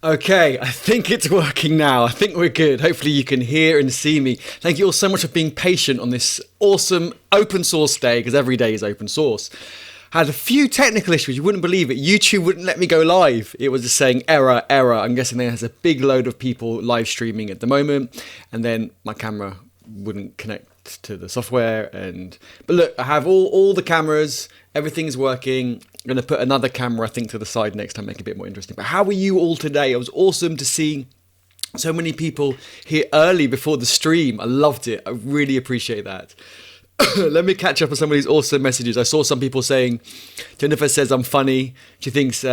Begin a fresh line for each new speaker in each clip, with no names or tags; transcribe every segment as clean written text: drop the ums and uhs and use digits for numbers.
Okay, I think it's working now. I think we're good. Hopefully you can hear and see me. Thank you all so much for being patient on this awesome open source day, because every day is open source. Had a few technical issues. You wouldn't believe it. YouTube wouldn't let me go live. It was just saying error, error. I'm guessing there's a big load of people live streaming at the moment. And then my camera wouldn't connect to the software. But look, I have all the cameras. Everything's working. I'm going to put another camera, I think, to the side next time, make it a bit more interesting. But how are you all today? It was awesome to see so many people here early before the stream. I loved it. I really appreciate that. Let me catch up on some of these awesome messages. I saw some people saying, Jennifer says I'm funny. She thinks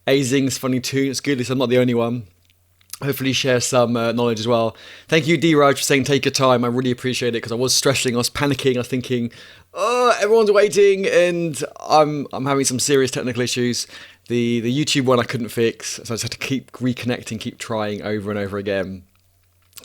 Azing's funny too. It's good, at least I'm not the only one. Hopefully share some knowledge as well. Thank you, D-Raj, for saying take your time. I really appreciate it, because I was stressing, I was panicking, I was thinking, oh, everyone's waiting, and I'm having some serious technical issues. The YouTube one I couldn't fix, so I just had to keep reconnecting, keep trying over and over again.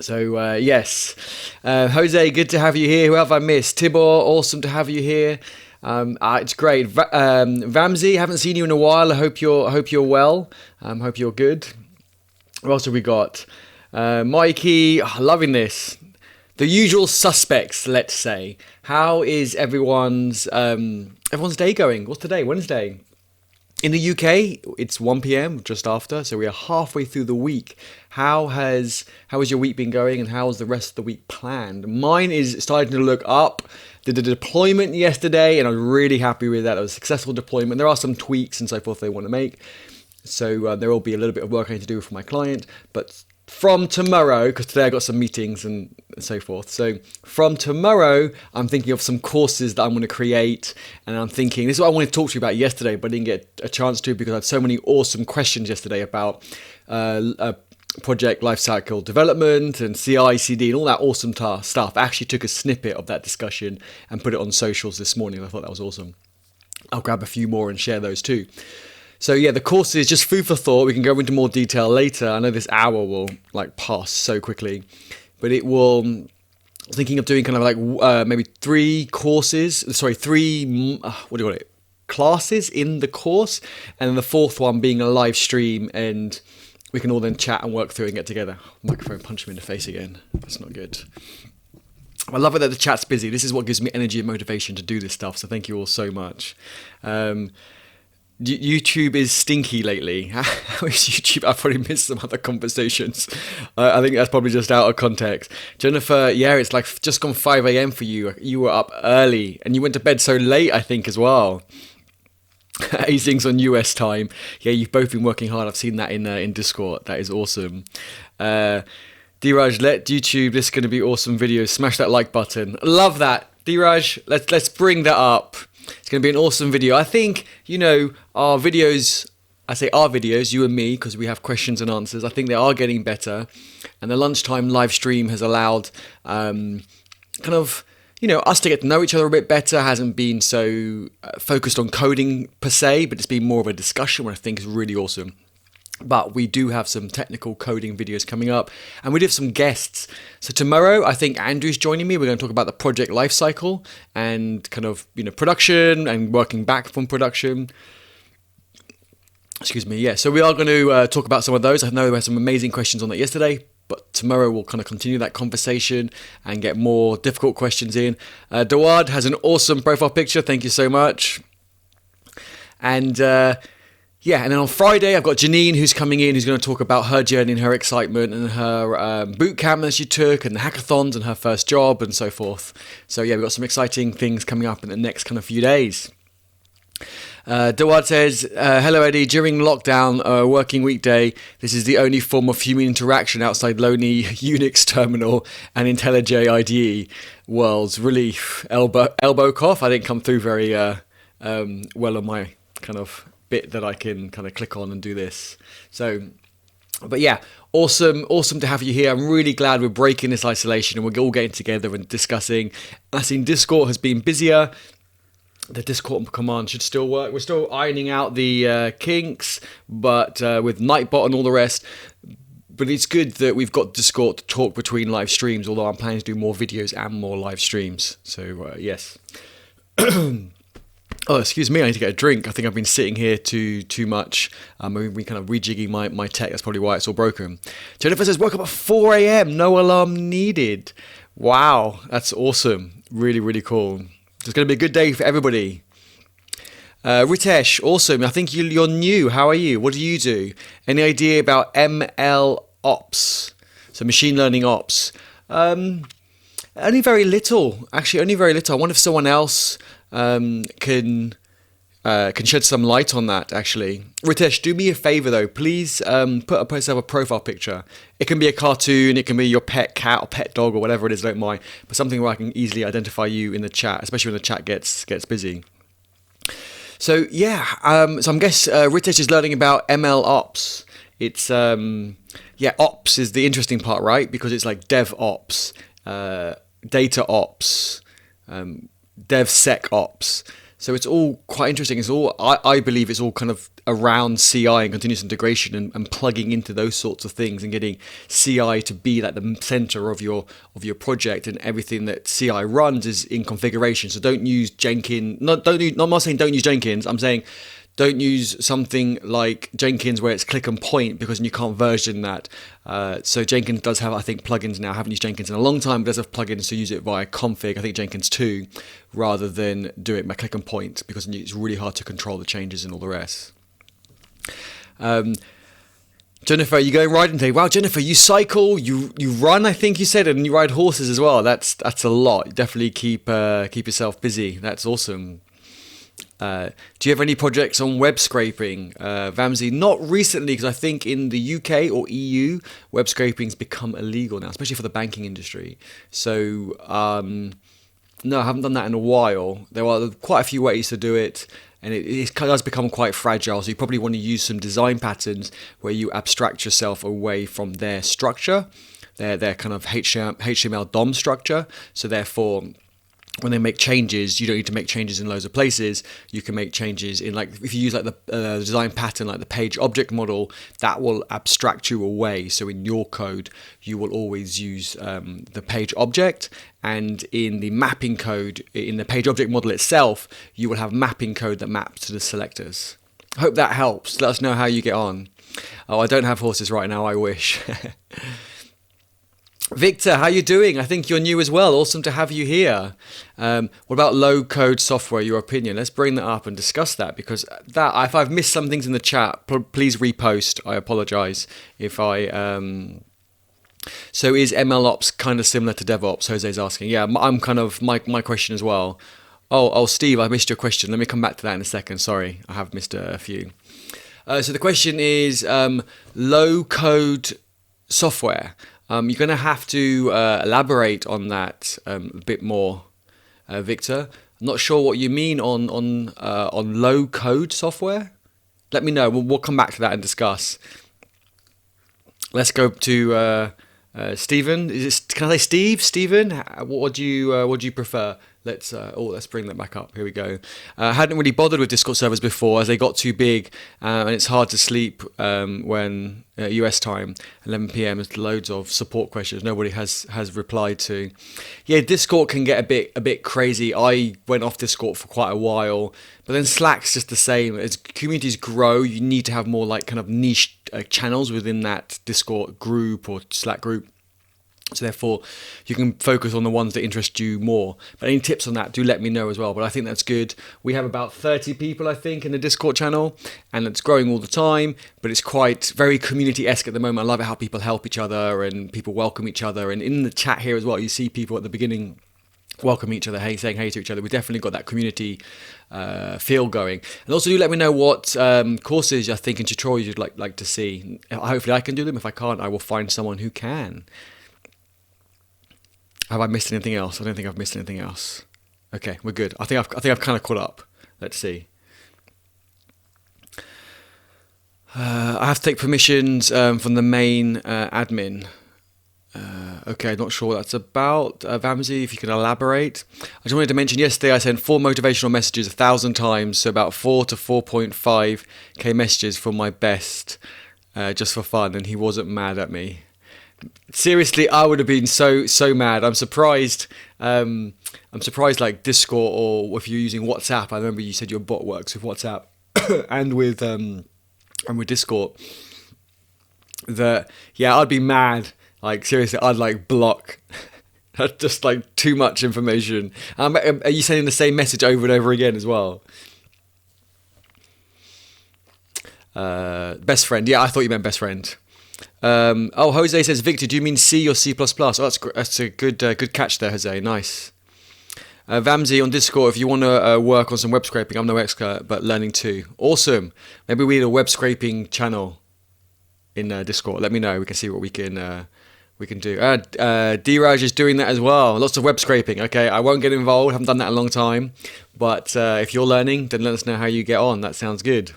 So yes, Jose, good to have you here. Who have I missed? Tibor, awesome to have you here. It's great. Vamsi, haven't seen you in a while. I hope you're well. Hope you're good. What else have we got? Mikey, loving this. The usual suspects, let's say. How is everyone's day going? What's today? Wednesday. In the UK, it's 1 p.m, just after, so we are halfway through the week. How has your week been going, and how is the rest of the week planned? Mine is starting to look up. Did a deployment yesterday, and I was really happy with that. It was a successful deployment. There are some tweaks and so forth they want to make. So there will be a little bit of work I need to do for my client. But from tomorrow, because today I got some meetings and so forth. So from tomorrow, I'm thinking of some courses that I'm going to create. And I'm thinking, this is what I wanted to talk to you about yesterday, but I didn't get a chance to, because I had so many awesome questions yesterday about project lifecycle development and CI/CD and all that awesome stuff. I actually took a snippet of that discussion and put it on socials this morning. I thought that was awesome. I'll grab a few more and share those too. So yeah, the course is just food for thought. We can go into more detail later. I know this hour will pass so quickly, but it will. I was thinking of doing kind of maybe three classes in the course, and then the fourth one being a live stream, and we can all then chat and work through and get together. Microphone punched me in the face again. That's not good. I love it that the chat's busy. This is what gives me energy and motivation to do this stuff. So thank you all so much. YouTube is stinky lately. How is YouTube? I've probably missed some other conversations. I think that's probably just out of context. Jennifer, yeah, it's just gone 5 a.m. for you. You were up early and you went to bed so late, I think, as well. Azing's on US time. Yeah, you've both been working hard. I've seen that in Discord. That is awesome. D-Raj, let YouTube, this is going to be awesome video. Smash that like button. Love that. D-Raj, let's bring that up. It's going to be an awesome video. I think, our videos, I say our videos, you and me, because we have questions and answers. I think they are getting better. And the lunchtime live stream has allowed us to get to know each other a bit better. Hasn't been so focused on coding per se, but it's been more of a discussion, which I think is really awesome. But we do have some technical coding videos coming up, and we do have some guests. So tomorrow, I think Andrew's joining me. We're going to talk about the project lifecycle and production and working back from production. Excuse me. Yeah. So we are going to talk about some of those. I know we had some amazing questions on that yesterday, but tomorrow we'll kind of continue that conversation and get more difficult questions in. Dawad has an awesome profile picture. Thank you so much. And and then on Friday, I've got Janine who's coming in, who's going to talk about her journey and her excitement and her boot camp that she took and the hackathons and her first job and so forth. So yeah, we've got some exciting things coming up in the next kind of few days. Dawad says, hello Eddie, during lockdown, working weekday, this is the only form of human interaction outside lonely Unix terminal and IntelliJ IDE worlds. Really, elbow cough. I didn't come through very well on my kind of bit that I can kind of click on and do this. So, but yeah, awesome to have you here. I'm really glad we're breaking this isolation and we're all getting together and discussing. I've seen Discord has been busier. The Discord command should still work. We're still ironing out the kinks, but with Nightbot and all the rest. But it's good that we've got Discord to talk between live streams, although I'm planning to do more videos and more live streams. So yes. Oh, excuse me, I need to get a drink. I think I've been sitting here too much. I've been kind of rejigging my tech. That's probably why it's all broken. Jennifer says, woke up at 4 a.m. No alarm needed. Wow, that's awesome. Really, really cool. It's going to be a good day for everybody. Ritesh, awesome. I think you're new. How are you? What do you do? Any idea about ML ops? So machine learning ops. Only very little. Actually, only very little. I wonder if someone else can shed some light on that. Actually, Ritesh, do me a favor though. Please put yourself a profile picture. It can be a cartoon. It can be your pet cat or pet dog or whatever it is. I don't mind, but something where I can easily identify you in the chat, especially when the chat gets busy. So yeah, so I'm guess Ritesh is learning about ML ops. It's ops is the interesting part, right? Because it's like DevOps, data ops, DevSecOps. So it's all quite interesting. It's all I believe it's all kind of around CI and continuous integration and plugging into those sorts of things and getting CI to be like the center of your project, and everything that CI runs is in configuration. So don't use Jenkins. I'm not saying don't use Jenkins. I'm saying don't use something like Jenkins where it's click and point, because you can't version that. So Jenkins does have, I think, plugins now. I haven't used Jenkins in a long time, but does have plugins to use it via config. I think Jenkins 2, rather than do it by click and point, because it's really hard to control the changes and all the rest. Jennifer, are you going riding today? Wow, Jennifer, you cycle, you run, I think you said, and you ride horses as well. That's a lot. Definitely keep yourself busy. That's awesome. Do you have any projects on web scraping, Vamsi? Not recently, because I think in the UK or EU, web scraping's become illegal now, especially for the banking industry. So, no, I haven't done that in a while. There are quite a few ways to do it, and it does become quite fragile. So you probably want to use some design patterns where you abstract yourself away from their structure, their kind of HTML DOM structure. So therefore, when they make changes, you don't need to make changes in loads of places. You can make changes in, like, if you use like the design pattern, like the page object model, that will abstract you away. So in your code, you will always use the page object, and in the mapping code, in the page object model itself, you will have mapping code that maps to the selectors. I hope that helps. Let us know how you get on. Oh, I don't have horses right now. I wish. Victor, how you doing? I think you're new as well. Awesome to have you here. What about low-code software, your opinion? Let's bring that up and discuss that, because that, if I've missed some things in the chat, please repost. I apologize if I... So is MLOps kind of similar to DevOps? Jose's asking. Yeah, I'm kind of... My question as well. Oh, Steve, I missed your question. Let me come back to that in a second. Sorry, I have missed a few. So the question is low-code software. You're going to have to elaborate on that a bit more, Victor. I'm not sure what you mean on low-code software. Let me know. We'll come back to that and discuss. Let's go to Stephen. Can I say Steve? Stephen, what do you prefer? Let's bring that back up. Here we go. Hadn't really bothered with Discord servers before, as they got too big, and it's hard to sleep when US time, 11 p.m. There's loads of support questions nobody has replied to. Yeah, Discord can get a bit crazy. I went off Discord for quite a while, but then Slack's just the same. As communities grow, you need to have more like kind of niche channels within that Discord group or Slack group. So therefore, you can focus on the ones that interest you more. But any tips on that, do let me know as well. But I think that's good. We have about 30 people, I think, in the Discord channel, and it's growing all the time. But it's quite very community-esque at the moment. I love it how people help each other and people welcome each other. And in the chat here as well, you see people at the beginning welcome each other, saying hey to each other. We've definitely got that community feel going. And also do let me know what courses I think and tutorials you'd like to see. Hopefully I can do them. If I can't, I will find someone who can. Have I missed anything else? I don't think I've missed anything else. Okay, we're good. I think I've kind of caught up. Let's see. I have to take permissions from the main admin. Okay, not sure what that's about. Vamsi, if you can elaborate. I just wanted to mention yesterday I sent 4 motivational messages 1,000 times, so about 4 to 4.5k messages for my best, just for fun, and he wasn't mad at me. Seriously, I would have been so mad. I'm surprised. Like Discord, or if you're using WhatsApp. I remember you said your bot works with WhatsApp and with Discord. That yeah, I'd be mad. Like seriously, I'd like block. That's just like too much information. Are you sending the same message over and over again as well? Best friend. Yeah, I thought you meant best friend. Jose says, Victor, do you mean C or C++? Oh, that's a good catch there, Jose. Nice. Vamsi on Discord, if you want to work on some web scraping, I'm no expert, but learning too. Awesome. Maybe we need a web scraping channel in Discord. Let me know. We can see what we can do. D-Raj is doing that as well. Lots of web scraping. Okay, I won't get involved. Haven't done that in a long time. But if you're learning, then let us know how you get on. That sounds good.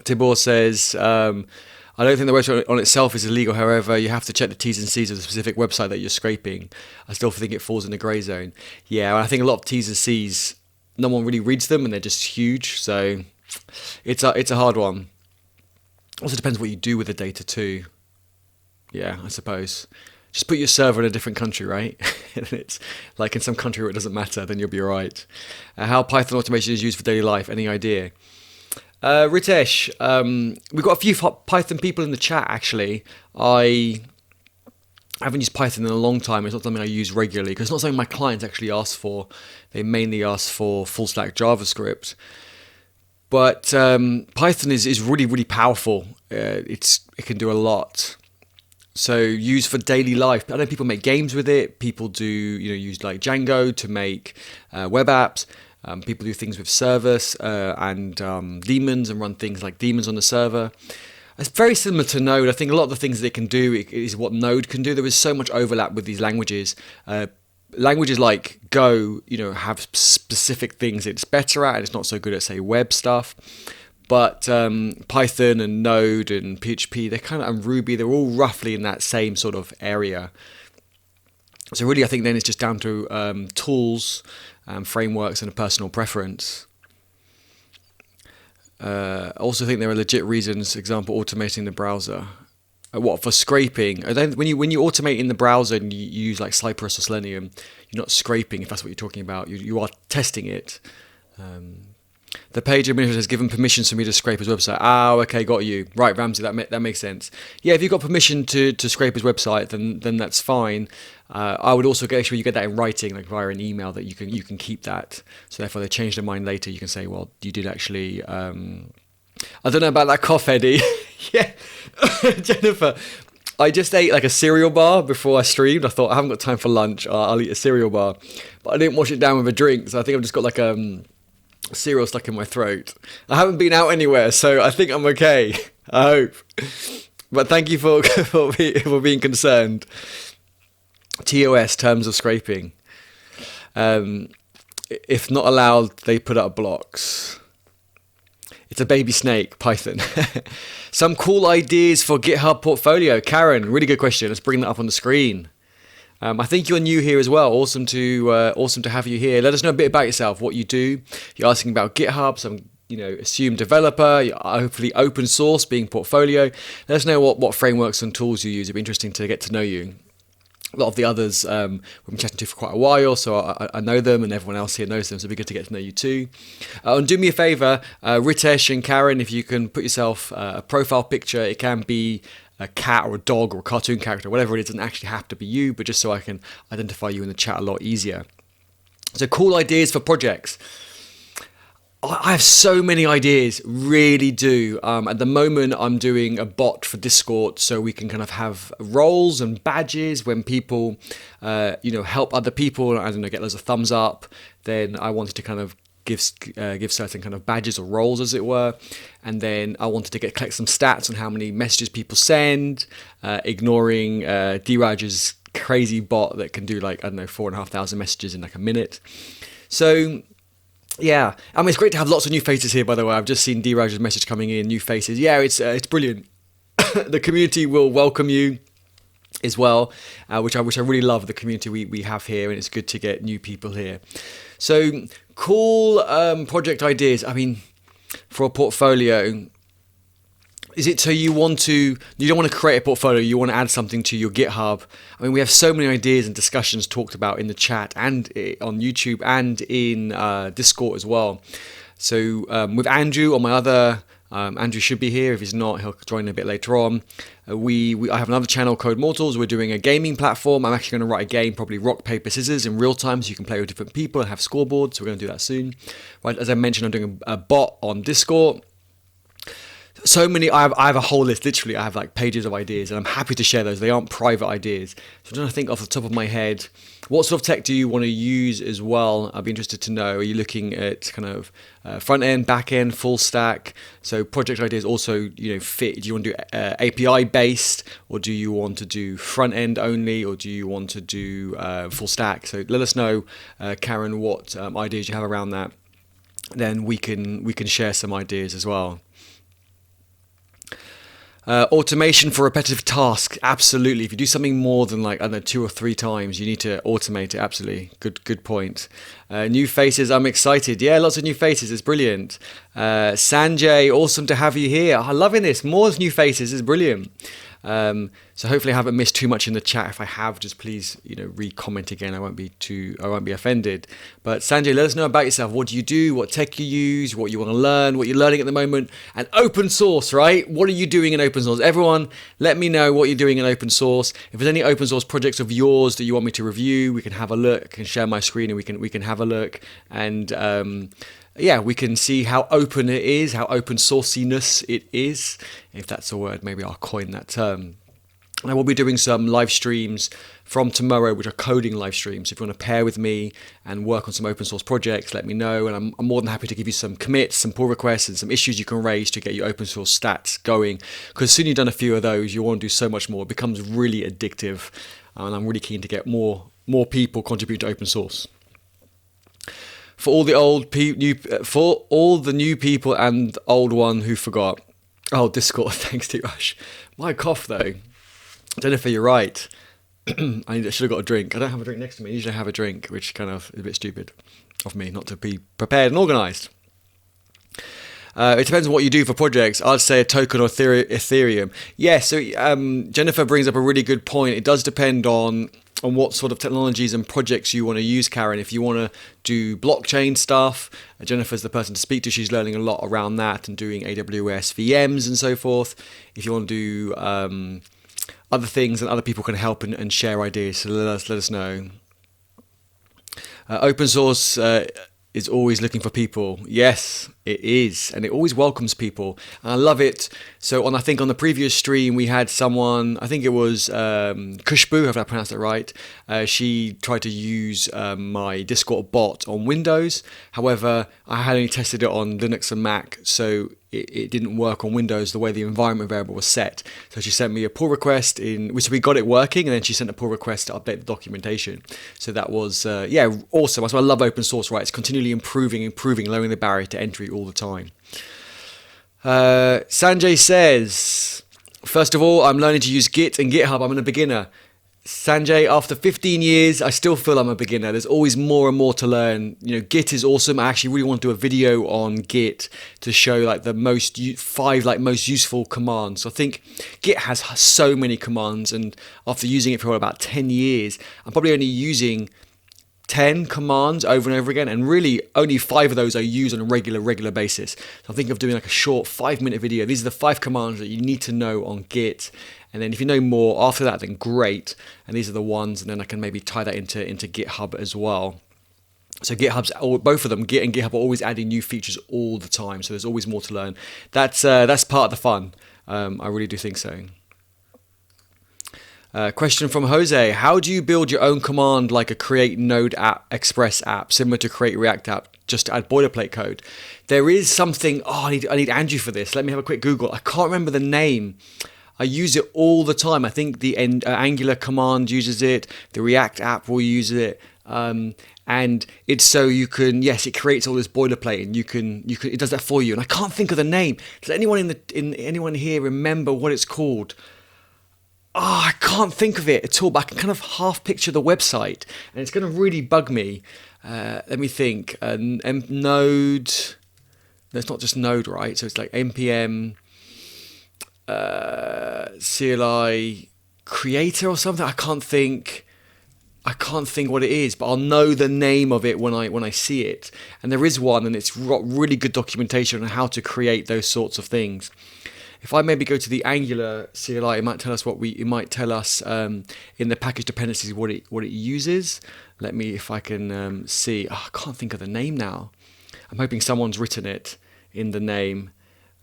Tibor says, I don't think the website on itself is illegal. However, you have to check the T's and C's of the specific website that you're scraping. I still think it falls in the grey zone. Yeah, I think a lot of T's and C's, no one really reads them, and they're just huge. So it's a hard one. Also depends what you do with the data too. Yeah, I suppose. Just put your server in a different country, right? It's like in some country where it doesn't matter, then you'll be all right. How Python automation is used for daily life, any idea? Ritesh, we've got a few Python people in the chat, actually. I haven't used Python in a long time. It's not something I use regularly because it's not something my clients actually ask for. They mainly ask for full stack JavaScript. But Python is really, really powerful. It can do a lot. So used for daily life. I know people make games with it. People do, use like Django to make web apps. People do things with service and daemons and run things like daemons on the server. It's very similar to Node. I think a lot of the things that it can do is what Node can do. There is so much overlap with these languages. Languages like Go, have specific things it's better at, and it's not so good at, say, web stuff. But Python and Node and PHP, and Ruby, they're all roughly in that same sort of area. So really, I think then it's just down to tools, frameworks, and a personal preference. I also think there are legit reasons. Example, automating the browser. For scraping? When you automate in the browser and you use like Cypress or Selenium, you're not scraping. If that's what you're talking about, you are testing it. The page administrator has given permissions for me to scrape his website. Okay, got you. Right, Ramsey, that makes sense. Yeah, if you've got permission to scrape his website, then that's fine. I would also make sure you get that in writing, like via an email, that you can keep that. So therefore, they change their mind later. You can say, well, you did actually. I don't know about that cough, Eddie. Yeah, Jennifer. I just ate like a cereal bar before I streamed. I thought I haven't got time for lunch. I'll eat a cereal bar, but I didn't wash it down with a drink. So I think I've just got like cereal stuck in my throat. I haven't been out anywhere, so I think I'm okay. I hope. But thank you for being concerned. TOS, terms of scraping. If not allowed, they put up blocks. It's a baby snake, Python. Some cool ideas for GitHub portfolio. Karen, really good question. Let's bring that up on the screen. I think you're new here as well. Awesome to have you here. Let us know a bit about yourself, what you do. You're asking about GitHub, some assume developer, you're hopefully open source, being portfolio. Let us know what frameworks and tools you use. It'd be interesting to get to know you. A lot of the others we've been chatting to for quite a while, so I know them, and everyone else here knows them, so it'd be good to get to know you too. And do me a favour, Ritesh and Karen, if you can put yourself a profile picture. It can be a cat or a dog or a cartoon character, whatever it is. It doesn't actually have to be you, but just so I can identify you in the chat a lot easier. So cool ideas for projects. I have so many ideas, really do. At the moment, I'm doing a bot for Discord so we can kind of have roles and badges when people, help other people. I don't know, get loads of thumbs up. Then I wanted to kind of give certain kind of badges or roles, as it were. And then I wanted to collect some stats on how many messages people send, ignoring D-Raj's crazy bot that can do 4,500 messages in like a minute. So yeah, it's great to have lots of new faces here, by the way. I've just seen D-Raj's message coming in, new faces. Yeah, it's brilliant. The community will welcome you as well, which I really love, the community we have here, and it's good to get new people here. So cool project ideas. For a portfolio, Is it so you don't want to create a portfolio, you want to add something to your GitHub? I mean, we have so many ideas and discussions talked about in the chat and on YouTube and in Discord as well. So with Andrew on my other, Andrew should be here. If he's not, he'll join a bit later on. I have another channel, Code Mortals. We're doing a gaming platform. I'm actually going to write a game, probably rock, paper, scissors in real time so you can play with different people and have scoreboards. So we're going to do that soon. Right, as I mentioned, I'm doing a bot on Discord. So many, I have a whole list, literally I have like pages of ideas, and I'm happy to share those. They aren't private ideas. So I'm trying to think off the top of my head, what sort of tech do you want to use as well? I'd be interested to know. Are you looking at kind of front end, back end, full stack? So project ideas also, fit. Do you want to do API based, or do you want to do front end only, or do you want to do full stack? So let us know, Karen, what ideas you have around that. Then we can share some ideas as well. Automation for repetitive tasks, absolutely. If you do something more than 2 or 3 times, you need to automate it. Absolutely, good point. New faces, I'm excited. Yeah, lots of new faces. It's brilliant. Sanjay, awesome to have you here. I'm loving this. More new faces is brilliant. So hopefully I haven't missed too much in the chat. If I have, just please, re-comment again. I won't be offended. But Sanjay, let us know about yourself. What do you do? What tech you use? What you want to learn? What you're learning at the moment? And open source, right? What are you doing in open source? Everyone, let me know what you're doing in open source. If there's any open source projects of yours that you want me to review, we can have a look. I can share my screen and we can have a look. And we can see how open it is, how open sourciness it is. If that's a word, maybe I'll coin that term. And I will be doing some live streams from tomorrow, which are coding live streams. If you want to pair with me and work on some open source projects, let me know. And I'm more than happy to give you some commits, some pull requests, and some issues you can raise to get your open source stats going. Because as soon as you've done a few of those, you'll want to do so much more. It becomes really addictive. And I'm really keen to get more people contribute to open source. For all the new people and old one who forgot. Oh, Discord, thanks to Rush. My cough though. Jennifer, you're right. I should have got a drink. I don't have a drink next to me. I usually have a drink, which kind of is a bit stupid of me not to be prepared and organised. It depends on what you do for projects. I'd say a token or Ethereum. Yeah, so Jennifer brings up a really good point. It does depend on what sort of technologies and projects you want to use, Karen. If you want to do blockchain stuff, Jennifer's the person to speak to. She's learning a lot around that and doing AWS VMs and so forth. If you want to do other things, and other people can help and share ideas, so let us know. Open source is always looking for people. Yes, it is, and it always welcomes people, and I love it. So I think on the previous stream we had someone, I think it was Kushbu, if I pronounced it right. She tried to use my Discord bot on Windows. However, I had only tested it on Linux and Mac, so it didn't work on Windows the way the environment variable was set. So she sent me a pull request which we got it working, and then she sent a pull request to update the documentation. So that was, awesome. That's why I love open source, right? It's continually improving, lowering the barrier to entry all the time. Sanjay says, first of all, I'm learning to use Git and GitHub. I'm a beginner. Sanjay, after 15 years, I still feel I'm a beginner. There's always more and more to learn. Git is awesome. I actually really want to do a video on Git to show the 5 most useful commands. So I think Git has so many commands, and after using it for about 10 years, I'm probably only using 10 commands over and over again, and really only 5 of those I use on a regular basis. So I'm thinking of doing a short 5-minute video. These are the 5 commands that you need to know on Git. And then if you know more after that, then great. And these are the ones, and then I can maybe tie that into GitHub as well. So both of them, Git and GitHub, are always adding new features all the time. So there's always more to learn. That's part of the fun. I really do think so. Question from Jose: how do you build your own command like a create Node app, Express app, similar to create React app, just to add boilerplate code? There is something. I need Andrew for this. Let me have a quick Google. I can't remember the name. I use it all the time. I think the Angular command uses it. The React app will use it. And it's so you can, yes, it creates all this boilerplate, and you can it does that for you. And I can't think of the name. Does anyone anyone here remember what it's called? I can't think of it at all, but I can kind of half picture the website, and it's going to really bug me. Let me think. Node. No, it's not just Node, right? So it's like npm. CLI creator or something. I can't think what it is, but I'll know the name of it when I see it. And there is one, and it's got really good documentation on how to create those sorts of things. If I maybe go to the Angular CLI, it might tell us in the package dependencies what it uses. Let me, if I can see. Oh, I can't think of the name now. I'm hoping someone's written it in the name.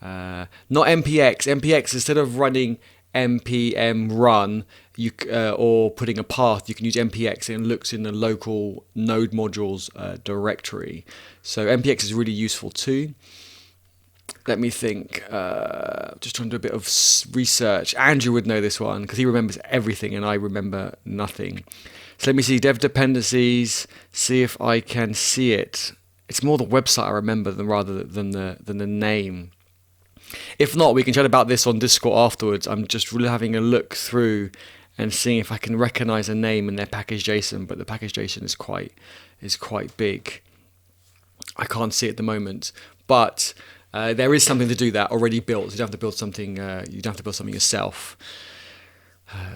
Not npx. Npx, instead of running npm run or putting a path, you can use npx, and it looks in the local node modules directory. So npx is really useful too. Let me think. Just trying to do a bit of research. Andrew would know this one because he remembers everything and I remember nothing. So let me see dev dependencies. See if I can see it. It's more the website I remember rather than the name. If not, we can chat about this on Discord afterwards. I'm just really having a look through and seeing if I can recognize a name in their package JSON, but the package JSON is quite big. I can't see it at the moment, but there is something to do that already built. You don't have to build something. You don't have to build something yourself.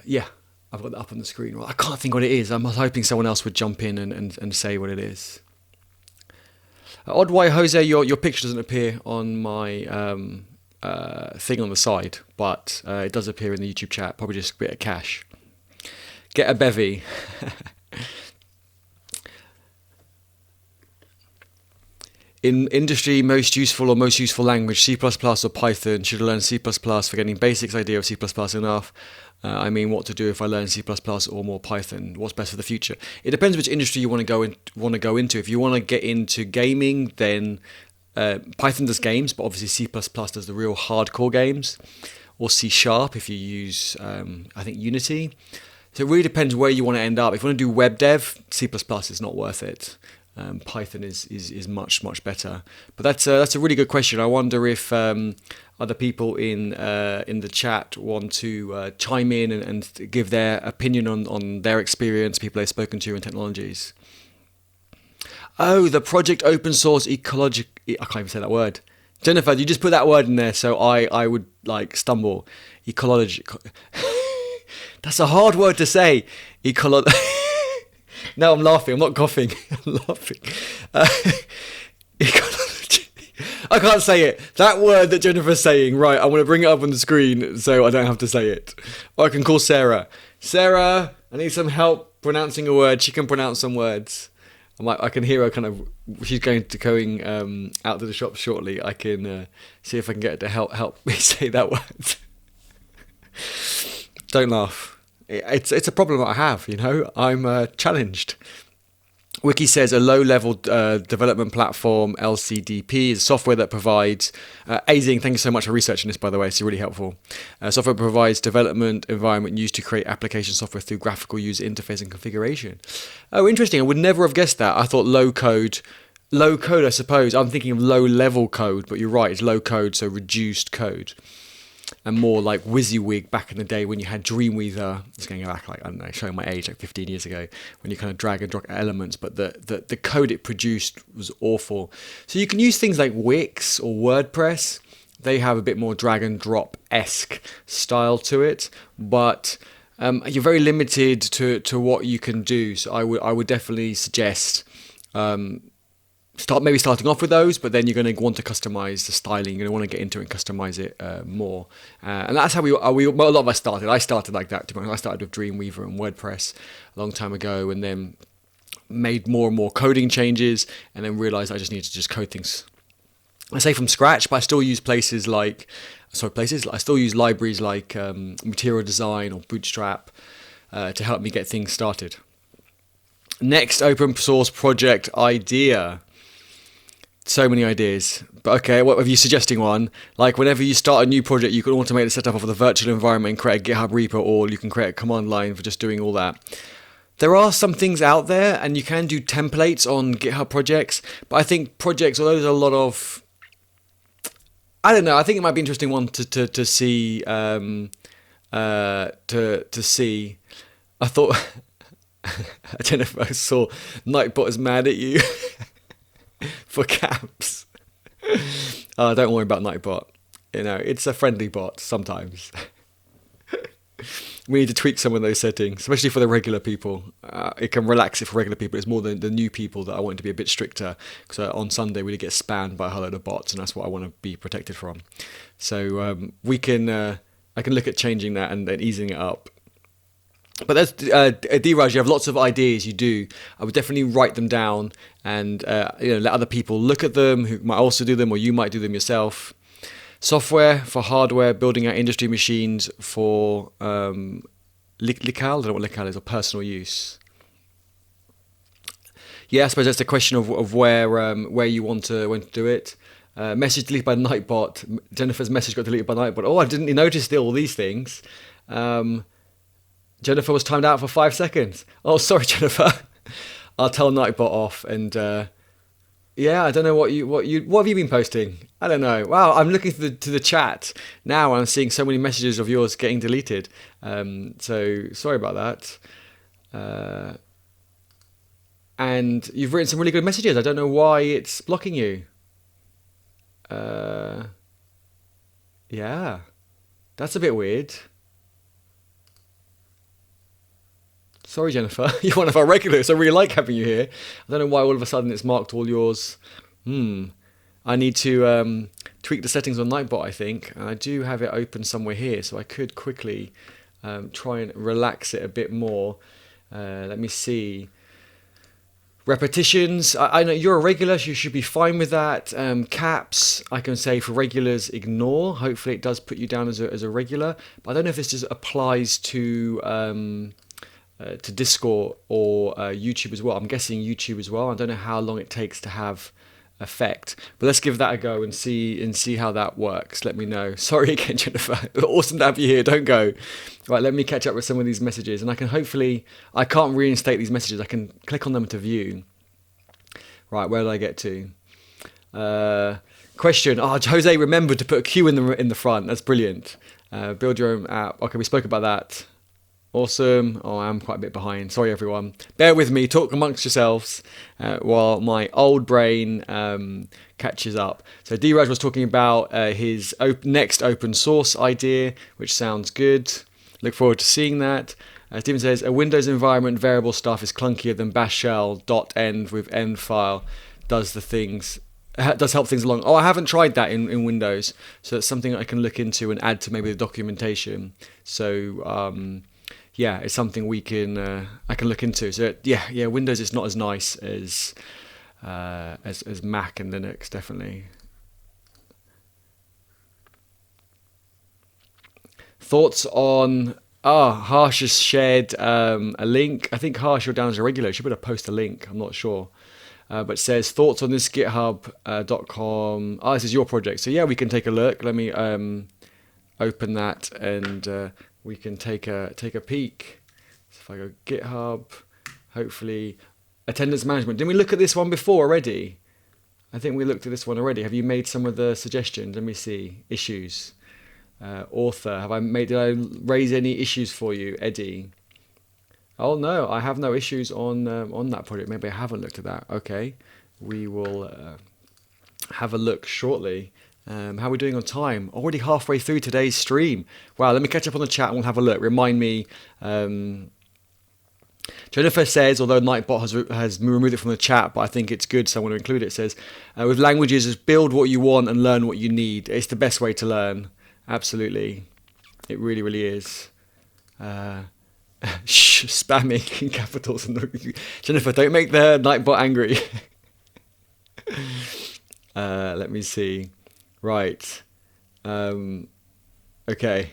Yeah, I've got that up on the screen. Well, I can't think what it is. I'm hoping someone else would jump in and say what it is. Odd why, Jose, your picture doesn't appear on my thing on the side, but it does appear in the YouTube chat. Probably just a bit of cache. Get a bevy. In industry, most useful language, C++ or Python. Should I learn C++ for getting basics idea of C++ enough? I mean, what to do if I learn C++ or more Python? What's best for the future? It depends which industry you want to go into. If you want to get into gaming, then Python does games, but obviously C++ does the real hardcore games, or C# if you use, I think, Unity. So it really depends where you want to end up. If you want to do web dev, C++ is not worth it. Python is much better. But that's a really good question. I wonder if other people in the chat want to chime in and give their opinion on their experience, people they've spoken to, and technologies. Oh, the project open source ecologic. I can't even say that word. Jennifer, you just put that word in there, so I would stumble. Ecological. That's a hard word to say. No, I'm laughing. I'm not coughing. I'm laughing. Ecology. I can't say it. That word that Jennifer's saying. Right, I want to bring it up on the screen so I don't have to say it. Or I can call Sarah. Sarah, I need some help pronouncing a word. She can pronounce some words. I can hear her she's going out to the shop shortly. I can see if I can get her to help me say that word. Don't laugh. It's a problem that I have, I'm challenged. Wiki says a low-level development platform, LCDP, is software that provides... Azing, thank you so much for researching this, by the way. It's really helpful. Software provides development environment used to create application software through graphical user interface and configuration. Oh, interesting. I would never have guessed that. I thought low code, I suppose. I'm thinking of low-level code, but you're right. It's low code, so reduced code. And more like WYSIWYG back in the day when you had Dreamweaver. It's going back showing my age, 15 years ago, when you kind of drag and drop elements, but the code it produced was awful. So you can use things like Wix or WordPress. They have a bit more drag and drop-esque style to it, but you're very limited to what you can do. So I would definitely suggest starting off with those, but then you're going to want to customize the styling. You're going to want to get into it and customize it more. And that's how a lot of us started. I started like that. I started with Dreamweaver and WordPress a long time ago, and then made more and more coding changes, and then realized I just needed to just code things. I say from scratch, but I still use I still use libraries like Material Design or Bootstrap to help me get things started. Next open source project idea. So many ideas. But okay, what are you suggesting one? Like whenever you start a new project, you can automate the setup of the virtual environment and create a GitHub repo, or you can create a command line for just doing all that. There are some things out there, and you can do templates on GitHub projects, but I think projects, although there's a lot of... I don't know, I think it might be an interesting one to see. To see. I thought... I don't know if I saw Nightbot is mad at you. For caps. Don't worry about Nightbot. It's a friendly bot sometimes. We need to tweak some of those settings, especially for the regular people. It can relax it for regular people. It's more the new people that I want to be a bit stricter, because on Sunday we did get spammed by a whole load of bots, and that's what I want to be protected from. So I can look at changing that and then easing it up. But that's D-Raj, you have lots of ideas. You do. I would definitely write them down and let other people look at them who might also do them, or you might do them yourself. Software for hardware, building out industry machines for Lical, I don't know what Lical is, or personal use. Yeah, I suppose that's the question of where you want to do it. Message deleted by Nightbot. Jennifer's message got deleted by Nightbot. Oh, I didn't notice all these things. Jennifer was timed out for 5 seconds. Oh, sorry, Jennifer. I'll tell Nightbot off. And I don't know what have you been posting? I don't know. Wow, I'm looking to the chat now, and I'm seeing so many messages of yours getting deleted. So sorry about that. And you've written some really good messages. I don't know why it's blocking you. Yeah, that's a bit weird. Sorry, Jennifer. You're one of our regulars. I really like having you here. I don't know why all of a sudden it's marked all yours. I need to tweak the settings on Nightbot, I think. And I do have it open somewhere here, so I could quickly try and relax it a bit more. Let me see. Repetitions. I know you're a regular, so you should be fine with that. Caps, I can say for regulars, ignore. Hopefully it does put you down as a regular. But I don't know if this just applies to Discord or YouTube as well. I'm guessing YouTube as well. I don't know how long it takes to have effect, but let's give that a go and see how that works. Let me know. Sorry again, Jennifer. Awesome to have you here. Don't go. Right, let me catch up with some of these messages, and I can't reinstate these messages. I can click on them to view. Right, where did I get to? Question. Jose remembered to put a Q in the front. That's brilliant. Build your own app. Okay, we spoke about that. Awesome. I'm quite a bit behind. Sorry, everyone. Bear with me. Talk amongst yourselves while my old brain catches up. So D-Raj was talking about his next open source idea, which sounds good. Look forward to seeing that. Stephen says, a Windows environment variable stuff is clunkier than bash shell .end with end file does help things along. I haven't tried that in Windows. So that's something I can look into and add to maybe the documentation. So... it's something I can look into. So Windows is not as nice as Mac and Linux, definitely. Thoughts on Harsh has shared a link. I think Harsh, you're down as a regular. You should better post a link. I'm not sure. But says thoughts on this github.com. This is your project. So yeah, we can take a look. Let me open that and we can take a peek. So if I go GitHub, hopefully attendance management. Didn't we look at this one before already? I think we looked at this one already. Have you made some of the suggestions? Let me see. Issues. Author. Did I raise any issues for you, Eddie? Oh no, I have no issues on that project. Maybe I haven't looked at that. Okay, we will have a look shortly. How are we doing on time? Already halfway through today's stream. Wow, let me catch up on the chat and we'll have a look. Remind me. Jennifer says, although Nightbot has removed it from the chat, but I think it's good, so I want to include it. It says, with languages, just build what you want and learn what you need. It's the best way to learn. Absolutely. It really, really is. Spamming in capitals. Jennifer, don't make the Nightbot angry. Let me see. Right. Okay.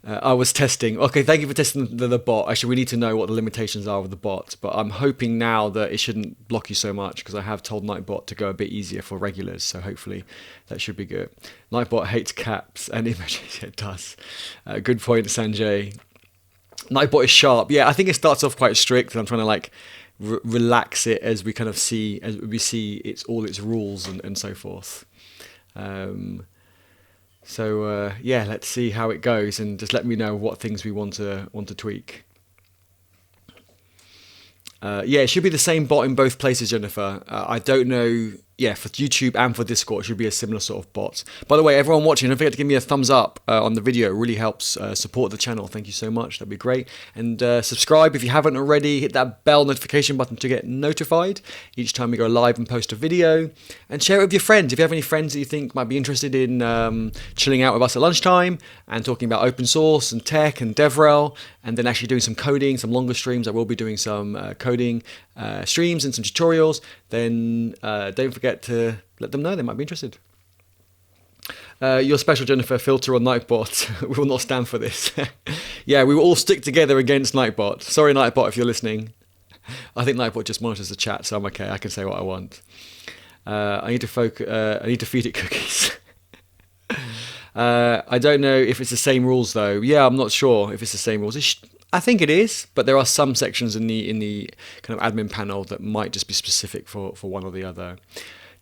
I was testing. Okay, thank you for testing the bot. Actually, we need to know what the limitations are of the bot. But I'm hoping now that it shouldn't block you so much, because I have told Nightbot to go a bit easier for regulars. So hopefully that should be good. Nightbot hates caps and emojis. It does. Good point, Sanjay. Nightbot is sharp. Yeah, I think it starts off quite strict, and I'm trying to relax it as we see its rules and so forth. Let's see how it goes, and just let me know what things we want to tweak. It should be the same bot in both places, Jennifer. I don't know. yeah, for YouTube and for Discord, it should be a similar sort of bot. By the way, everyone watching, don't forget to give me a thumbs up on the video. It really helps support the channel. Thank you so much. That'd be great. And subscribe if you haven't already. Hit that bell notification button to get notified each time we go live and post a video. And share it with your friends. If you have any friends that you think might be interested in chilling out with us at lunchtime and talking about open source and tech and DevRel, and then actually doing some coding, some longer streams. I will be doing some coding streams and some tutorials. Then don't forget to let them know they might be interested. Your special, Jennifer, filter on Nightbot. We will not stand for this. Yeah, we will all stick together against Nightbot. Sorry, Nightbot, if you're listening. I think Nightbot just monitors the chat, so I'm okay. I can say what I want. I need to feed it cookies. I don't know if it's the same rules though. Yeah, I'm not sure if it's the same rules. I think it is, but there are some sections in the kind of admin panel that might just be specific for one or the other.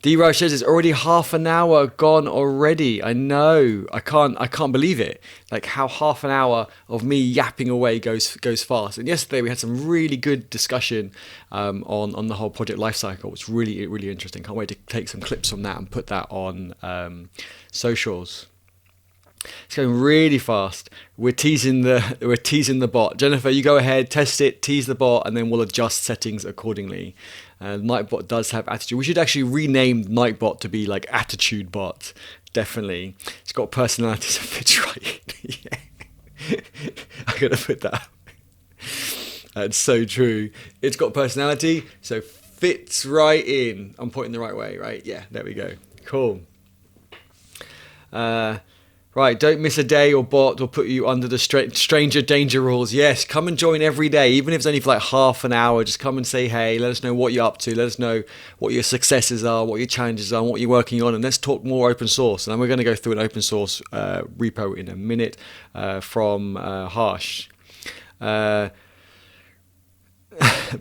DRel says it's already half an hour gone already. I know. I can't believe it. Like how half an hour of me yapping away goes fast. And yesterday we had some really good discussion on the whole project lifecycle. It's really interesting. Can't wait to take some clips from that and put that on socials. It's going really fast. We're teasing the bot. Jennifer, you go ahead, test it, tease the bot, and then we'll adjust settings accordingly. Nightbot does have attitude. We should actually rename Nightbot to be like Attitude Bot. Definitely. It's got personality, so fits right. Yeah. I gotta put that up. That's so true. It's got personality, so fits right in. I'm pointing the right way, right? Yeah, there we go. Cool. Right, don't miss a day or bot will put you under the stranger danger rules. Yes, come and join every day, even if it's only for like half an hour. Just come and say hey, let us know what you're up to, let us know what your successes are, what your challenges are, and what you're working on, and let's talk more open source. And we're going to go through an open source repo in a minute from Harsh.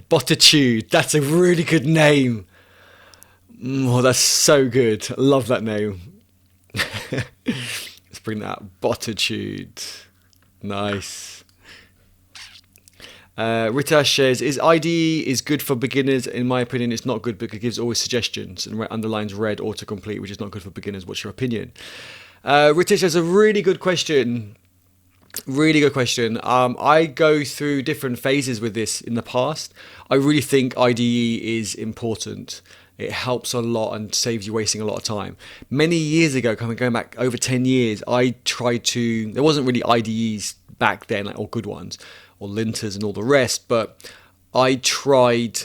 Botitude, that's a really good name. Oh, that's so good. I love that name. Let's bring that Botitude. Nice. Ritash says, is IDE is good for beginners? In my opinion, it's not good because it gives always suggestions and underlines red autocomplete, which is not good for beginners. What's your opinion? Ritash has a really good question. Really good question. I go through different phases with this in the past. I really think IDE is important. It helps a lot and saves you wasting a lot of time. Many years ago, going back over 10 years, I tried to, there wasn't really IDEs back then, like all good ones, or linters and all the rest, but I tried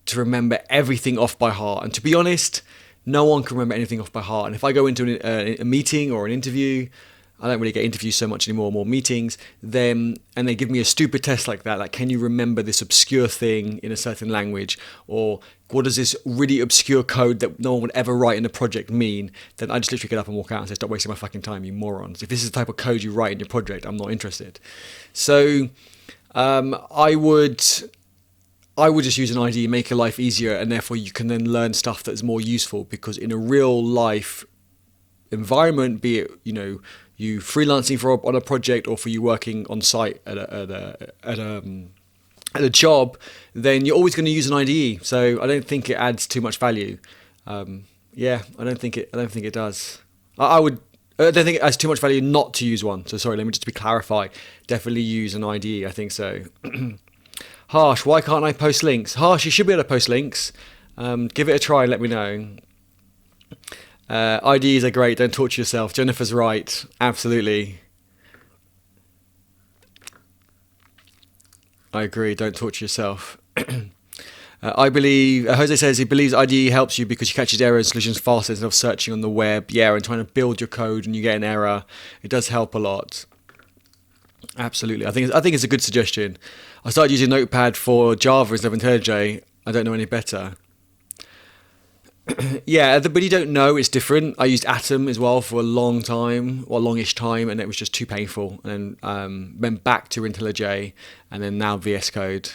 to remember everything off by heart. And to be honest, no one can remember anything off by heart. And if I go into a meeting or an interview, I don't really get interviews so much anymore, more meetings, and they give me a stupid test like that, like can you remember this obscure thing in a certain language, or what does this really obscure code that no one would ever write in a project mean, then I just literally get up and walk out and say, stop wasting my fucking time, you morons. If this is the type of code you write in your project, I'm not interested. So I would just use an IDE, make your life easier, and therefore you can then learn stuff that's more useful, because in a real life environment, be it, you freelancing on a project or for you working on site at a job, then you're always going to use an IDE. So I don't think it adds too much value. Yeah, I don't think it does. I don't think it adds too much value not to use one. So sorry, let me just clarify. Definitely use an IDE. I think so. Harsh, why can't I post links? Harsh, you should be able to post links. Give it a try and let me know. IDEs are great, don't torture yourself. Jennifer's right, absolutely. I agree, don't torture yourself. I believe, Jose says he believes IDE helps you because you catches error and solutions faster instead of searching on the web. Yeah, and trying to build your code and you get an error. It does help a lot. Absolutely, I think it's a good suggestion. I started using Notepad for Java instead of IntelliJ. I don't know any better. Yeah, but you don't know, it's different. I used Atom as well for a long time, or longish time, and it was just too painful. And then went back to IntelliJ, and then now VS Code.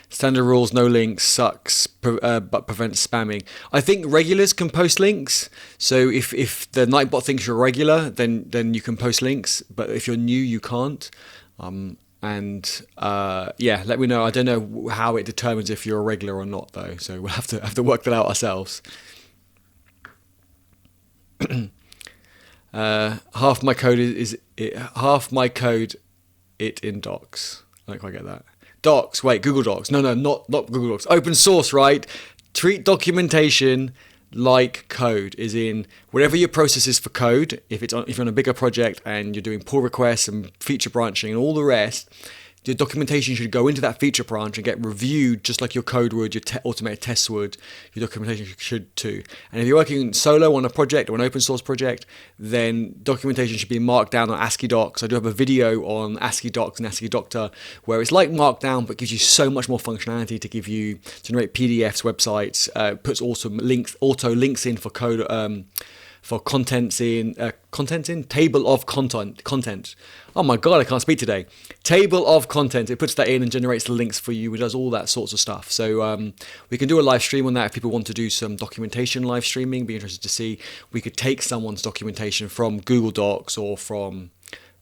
Standard rules, no links, sucks, but prevents spamming. I think regulars can post links. So if the Nightbot thinks you're a regular, then you can post links. But if you're new, you can't. Yeah, let me know. I don't know how it determines if you're a regular or not, though. So we'll have to work that out ourselves. Half my code it in Docs. I don't quite get that. Docs, wait, Google Docs. No, not Google Docs. Open source, right? Treat documentation like code, is in whatever your process is for code. If you're on a bigger project and you're doing pull requests and feature branching and all the rest, your documentation should go into that feature branch and get reviewed just like your code would, your automated tests would. Your documentation should too. And if you're working solo on a project or an open source project, then documentation should be marked down on ASCII docs. I do have a video on ASCII docs and ASCII Doctor where it's like Markdown but gives you so much more functionality to generate PDFs, websites, puts auto links in for code. For contents in table of content. Oh my god, I can't speak today. Table of content. It puts that in and generates the links for you. It does all that sorts of stuff. So we can do a live stream on that if people want to do some documentation live streaming. Be interested to see. We could take someone's documentation from Google Docs or from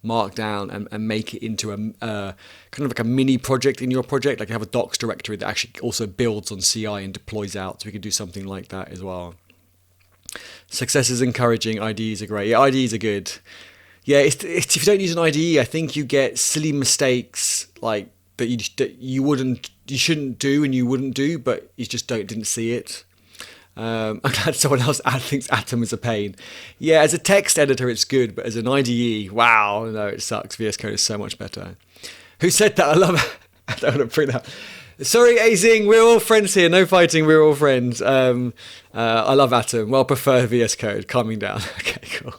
Markdown and make it into a kind of like a mini project in your project. Like you have a docs directory that actually also builds on CI and deploys out. So we could do something like that as well. Success is encouraging. IDEs are great. Yeah, IDEs are good. Yeah, it's if you don't use an IDE, I think you get silly mistakes like that you shouldn't do and you wouldn't do, but you just didn't see it. I'm glad someone else thinks Atom is a pain. Yeah, as a text editor, it's good, but as an IDE, wow, no, it sucks. VS Code is so much better. Who said that? I love it. I don't want to bring that up. Sorry, Azing, we're all friends here. No fighting, we're all friends. I love Atom. Well, prefer VS Code. Calming down. Okay, cool.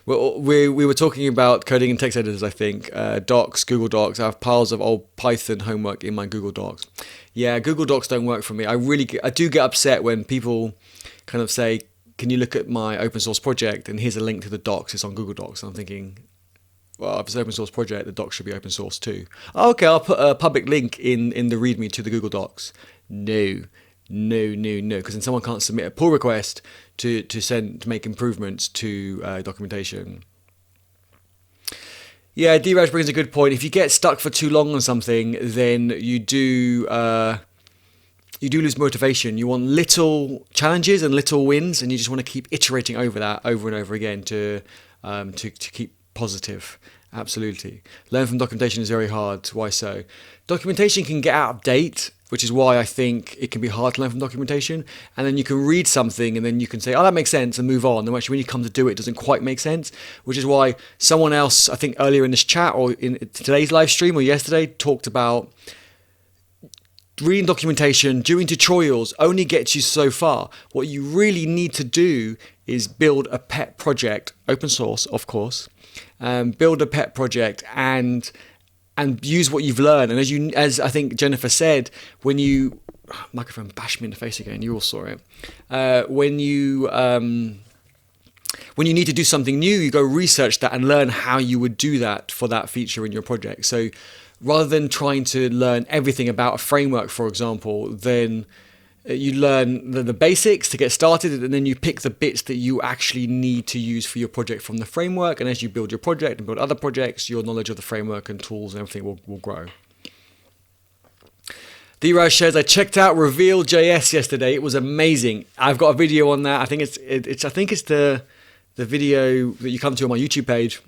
Well, we were talking about coding in text editors, I think. Docs, Google Docs. I have piles of old Python homework in my Google Docs. Yeah, Google Docs don't work for me. I do get upset when people kind of say, can you look at my open source project? And here's a link to the docs. It's on Google Docs. And I'm thinking, well, if it's an open source project, the docs should be open source too. Okay, I'll put a public link in the README to the Google Docs. No, because then someone can't submit a pull request to make improvements to documentation. Yeah, DRaj brings a good point. If you get stuck for too long on something, then you do lose motivation. You want little challenges and little wins, and you just want to keep iterating over that over and over again to keep positive. Absolutely. Learn from documentation is very hard. Why so? Documentation can get out of date, which is why I think it can be hard to learn from documentation. And then you can read something and then you can say, oh, that makes sense, and move on. And actually when you come to do it, it doesn't quite make sense, which is why someone else, I think earlier in this chat or in today's live stream or yesterday, talked about reading documentation, doing tutorials only gets you so far. What you really need to do is build a pet project, open source, of course, build a pet project and use what you've learned. And as I think Jennifer said, when you microphone bashed me in the face again, you all saw it. When you need to do something new, you go research that and learn how you would do that for that feature in your project. So rather than trying to learn everything about a framework, for example, then you learn the basics to get started, and then you pick the bits that you actually need to use for your project from the framework. And as you build your project and build other projects, your knowledge of the framework and tools and everything will grow. D-Raj says, I checked out Reveal.js yesterday. It was amazing. I've got a video on that. I think it's the video that you come to on my YouTube page.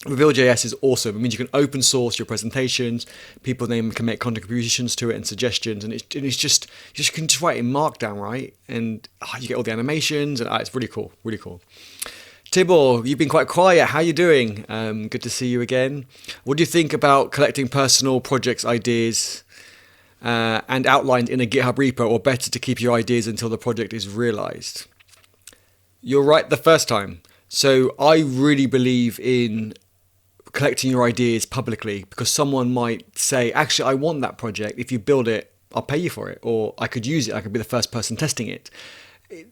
Reveal.js is awesome. It means you can open source your presentations. People then can make contributions to it and suggestions, and it's just you can just write in Markdown, right? And you get all the animations, and it's really cool, really cool. Tibor, you've been quite quiet. How are you doing? Good to see you again. What do you think about collecting personal projects ideas and outlined in a GitHub repo, or better to keep your ideas until the project is realized? You're right the first time. So I really believe in collecting your ideas publicly, because someone might say, actually, I want that project. If you build it, I'll pay you for it. Or I could use it. I could be the first person testing it.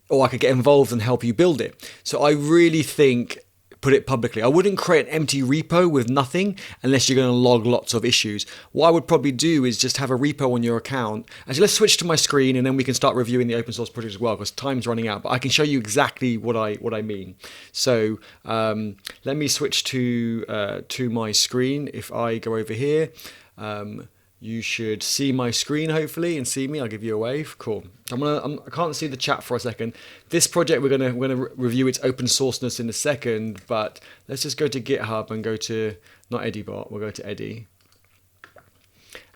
Or I could get involved and help you build it. So I really think put it publicly. I wouldn't create an empty repo with nothing unless you're going to log lots of issues. What I would probably do is just have a repo on your account. Actually, let's switch to my screen and then we can start reviewing the open source project as well, because time's running out. But I can show you exactly what I mean. So let me switch to my screen. If I go over here, You should see my screen hopefully and see me. I'll give you a wave. Cool. I can't see the chat for a second. This project we're gonna review its open sourceness in a second, but let's just go to GitHub and go to not EddieBot. We'll go to Eddie.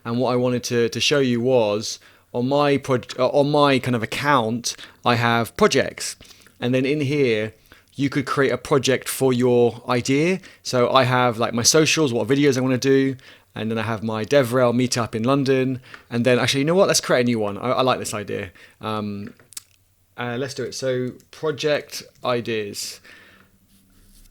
And what I wanted to show you was on my kind of account, I have projects, and then in here you could create a project for your idea. So I have like my socials, what videos I want to do. And then I have my DevRel meetup in London. And then actually, you know what? Let's create a new one. I like this idea. Let's do it. So project ideas.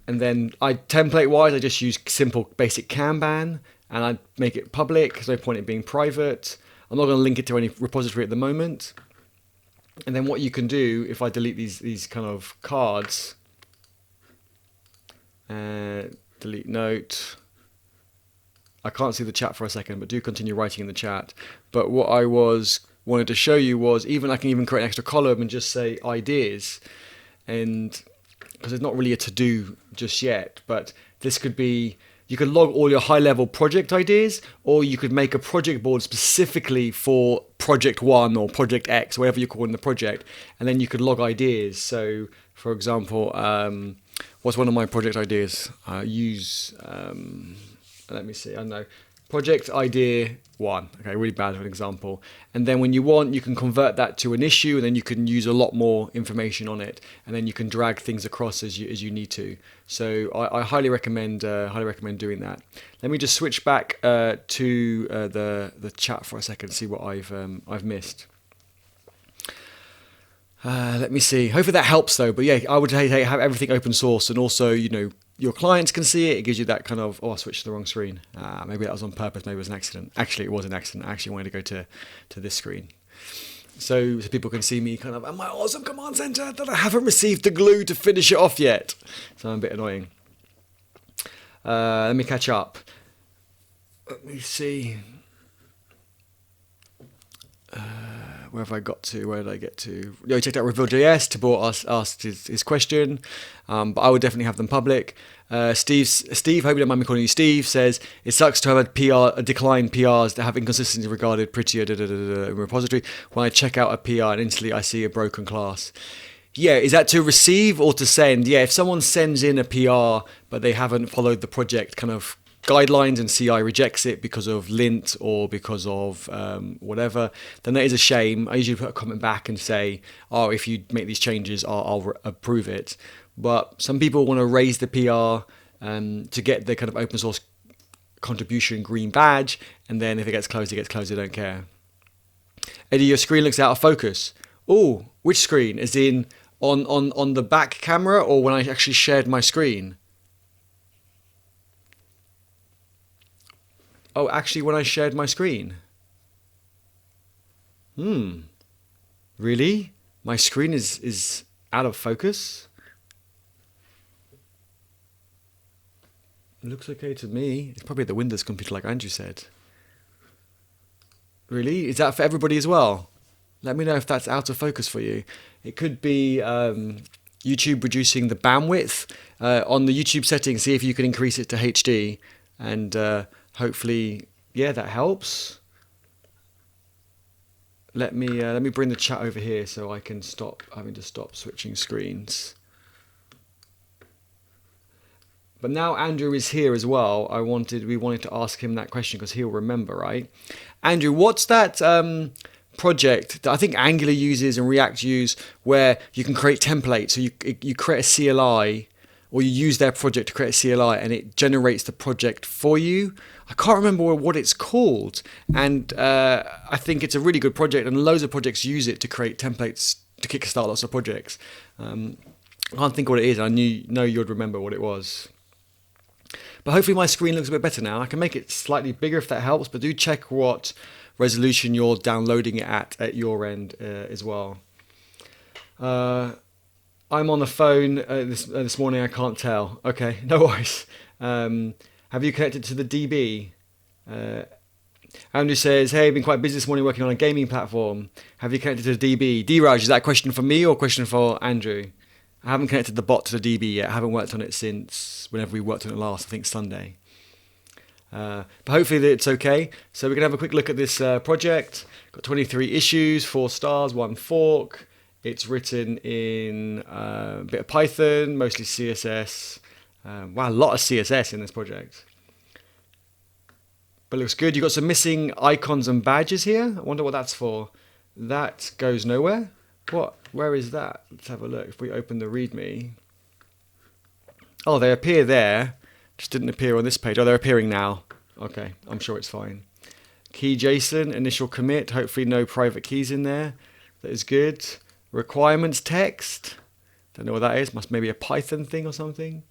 And then template-wise, I just use simple basic Kanban. And I make it public. There's no point in being private. I'm not going to link it to any repository at the moment. And then what you can do, if I delete these kind of cards. Delete note. I can't see the chat for a second, but do continue writing in the chat. But what I wanted to show you was I can even create an extra column and just say ideas, and because it's not really a to-do just yet, but this could be, you could log all your high-level project ideas, or you could make a project board specifically for project 1 or project X, whatever you call in the project, and then you could log ideas. So, for example, what's one of my project ideas? Let me see, I don't know, project idea 1. Okay, really bad for an example. And then when you want, you can convert that to an issue, and then you can use a lot more information on it, and then you can drag things across as you need to. So I highly recommend doing that. Let me just switch back to the chat for a second, see what I've missed. Let me see. Hopefully that helps though. But yeah, I would say have everything open source, and also, you know, your clients can see it. It gives you that kind of, I switched to the wrong screen. Maybe that was on purpose. Maybe it was an accident. Actually, it was an accident. I actually wanted to go to this screen. So people can see me kind of, and my awesome command center that I haven't received the glue to finish it off yet. So I'm a bit annoying. Let me catch up. Let me see. Where have I got to? Where did I get to? I checked out Reveal.js. Tibor asked his question, but I would definitely have them public. Steve, hope you don't mind me calling you Steve, says, it sucks to have declined PRs that have inconsistency regarded prettier in repository. When I check out a PR and instantly I see a broken class. Yeah, is that to receive or to send? Yeah, if someone sends in a PR, but they haven't followed the project kind of guidelines and CI rejects it because of lint or because of whatever, then that is a shame. I usually put a comment back and say, if you make these changes, I'll approve it. But some people want to raise the PR to get the kind of open source contribution green badge, and then if it gets closed, it gets closed. They don't care. Eddie, your screen looks out of focus. Oh, which screen? As in on the back camera, or when I actually shared my screen? Oh, actually, when I shared my screen. Really? My screen is out of focus? It looks okay to me. It's probably the Windows computer, like Andrew said. Really? Is that for everybody as well? Let me know if that's out of focus for you. It could be YouTube reducing the bandwidth. On the YouTube settings, see if you can increase it to HD, and hopefully, yeah, that helps. Let me bring the chat over here so I can stop having to stop switching screens. But now Andrew is here as well. We wanted to ask him that question because he'll remember, right? Andrew, what's that project that I think Angular uses and React use, where you can create templates? So you create a CLI, or you use their project to create a CLI, and it generates the project for you. I can't remember what it's called, and I think it's a really good project, and loads of projects use it to create templates to kickstart lots of projects. I can't think what it is. I know you'd remember what it was. But hopefully my screen looks a bit better now. I can make it slightly bigger if that helps, but do check what resolution you're downloading it at your end as well. I'm on the phone this morning. I can't tell. Okay, no worries. Have you connected to the DB? Andrew says, hey, I've been quite busy this morning working on a gaming platform. Have you connected to the DB? D-Raj, is that a question for me or a question for Andrew? I haven't connected the bot to the DB yet. I haven't worked on it since whenever we worked on it last, I think Sunday. But hopefully it's okay. So we're going to have a quick look at this project. Got 23 issues, 4 stars, 1 fork. It's written in a bit of Python, mostly CSS. Wow, a lot of CSS in this project. But it looks good. You've got some missing icons and badges here. I wonder what that's for. That goes nowhere. What? Where is that? Let's have a look. If we open the README. Oh, they appear there. Just didn't appear on this page. Oh, they're appearing now. Okay, I'm sure it's fine. Key JSON, initial commit. Hopefully no private keys in there. That is good. Requirements text. Don't know what that is. Must maybe a Python thing or something.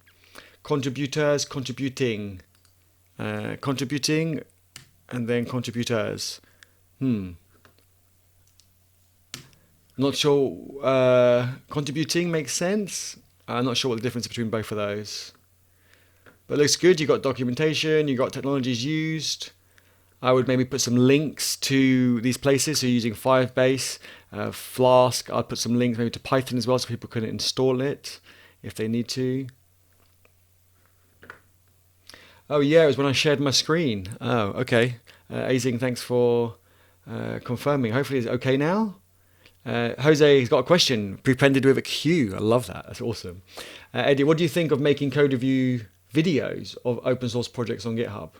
Contributors, contributing. Contributing, and then contributors. Not sure. Contributing makes sense. I'm not sure what the difference between both of those. But it looks good. You've got documentation. You've got technologies used. I would maybe put some links to these places. So using Firebase, Flask. I'd put some links maybe to Python as well so people can install it if they need to. Oh yeah, it was when I shared my screen. Oh, okay. Azing, thanks for confirming. Hopefully it's okay now. Jose's got a question, prepended with a Q. I love that. That's awesome. Eddie, what do you think of making code review videos of open source projects on GitHub?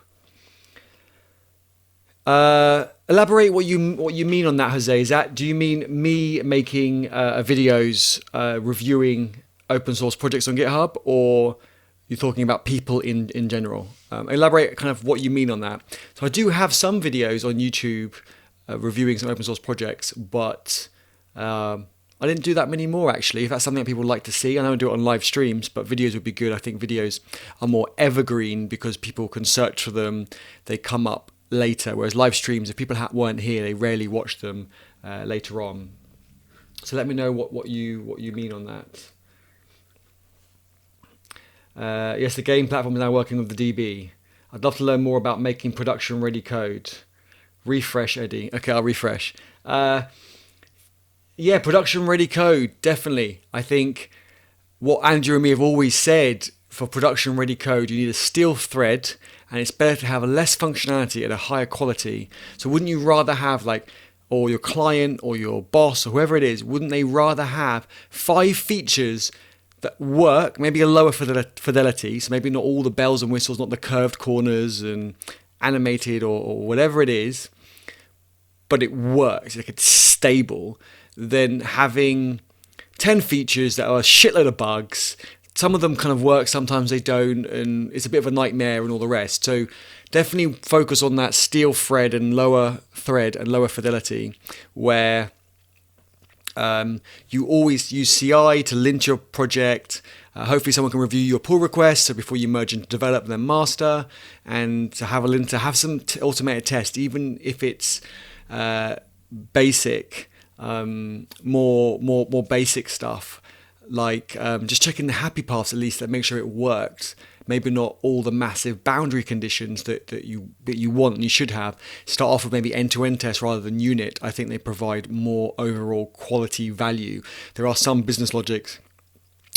Elaborate what you mean on that, Jose. Do you mean me making videos reviewing open source projects on GitHub, or you're talking about people in general? Elaborate kind of what you mean on that. So I do have some videos on YouTube reviewing some open source projects, but I didn't do that many more actually. If that's something that people would like to see, I don't do it on live streams, but videos would be good. I think videos are more evergreen because people can search for them. They come up later, whereas live streams, if people weren't here, they rarely watch them later on. So let me know what you mean on that. Yes, the game platform is now working with the DB. I'd love to learn more about making production ready code. Refresh, Eddie. Okay, I'll refresh. Yeah, production ready code, definitely. I think what Andrew and me have always said, for production ready code, you need a steel thread, and it's better to have less functionality at a higher quality. So wouldn't you rather have or your client or your boss or whoever it is, wouldn't they rather have 5 features that work, maybe a lower fidelity, so maybe not all the bells and whistles, not the curved corners and animated or whatever it is, but it works, like it's stable, than having 10 features that are a shitload of bugs. Some of them kind of work, sometimes they don't, and it's a bit of a nightmare and all the rest. So definitely focus on that steel thread and lower fidelity, where you always use CI to lint your project. Hopefully someone can review your pull requests, so before you merge into develop and then master, and to have a lint, to have some automated test, even if it's basic, more basic stuff, like just checking the happy paths at least, that make sure it works. Maybe not all the massive boundary conditions that you want and you should have. Start off with maybe end-to-end tests rather than unit. I think they provide more overall quality value. There are some business logics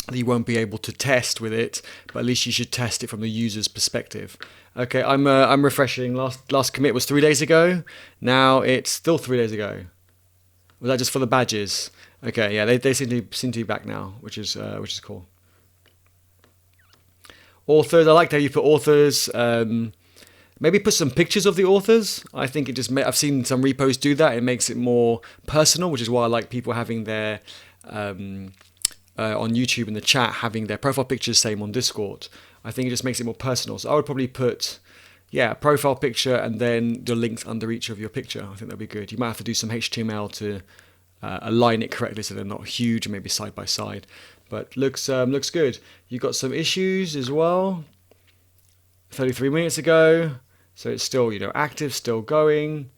that you won't be able to test with it, but at least you should test it from the user's perspective. Okay, I'm refreshing. Last commit was 3 days ago. Now it's still 3 days ago. Was that just for the badges? Okay, yeah, they seem to be back now, which is cool. Authors, I like how you put authors. Maybe put some pictures of the authors. I think I've seen some repos do that. It makes it more personal, which is why I like people having their on YouTube in the chat having their profile pictures, same on Discord. I think it just makes it more personal. So I would probably put a profile picture and then the links under each of your picture. I think that'd be good. You might have to do some HTML to align it correctly so they're not huge and maybe side by side. But looks good. You got some issues as well. 33 minutes ago, so it's still active, still going.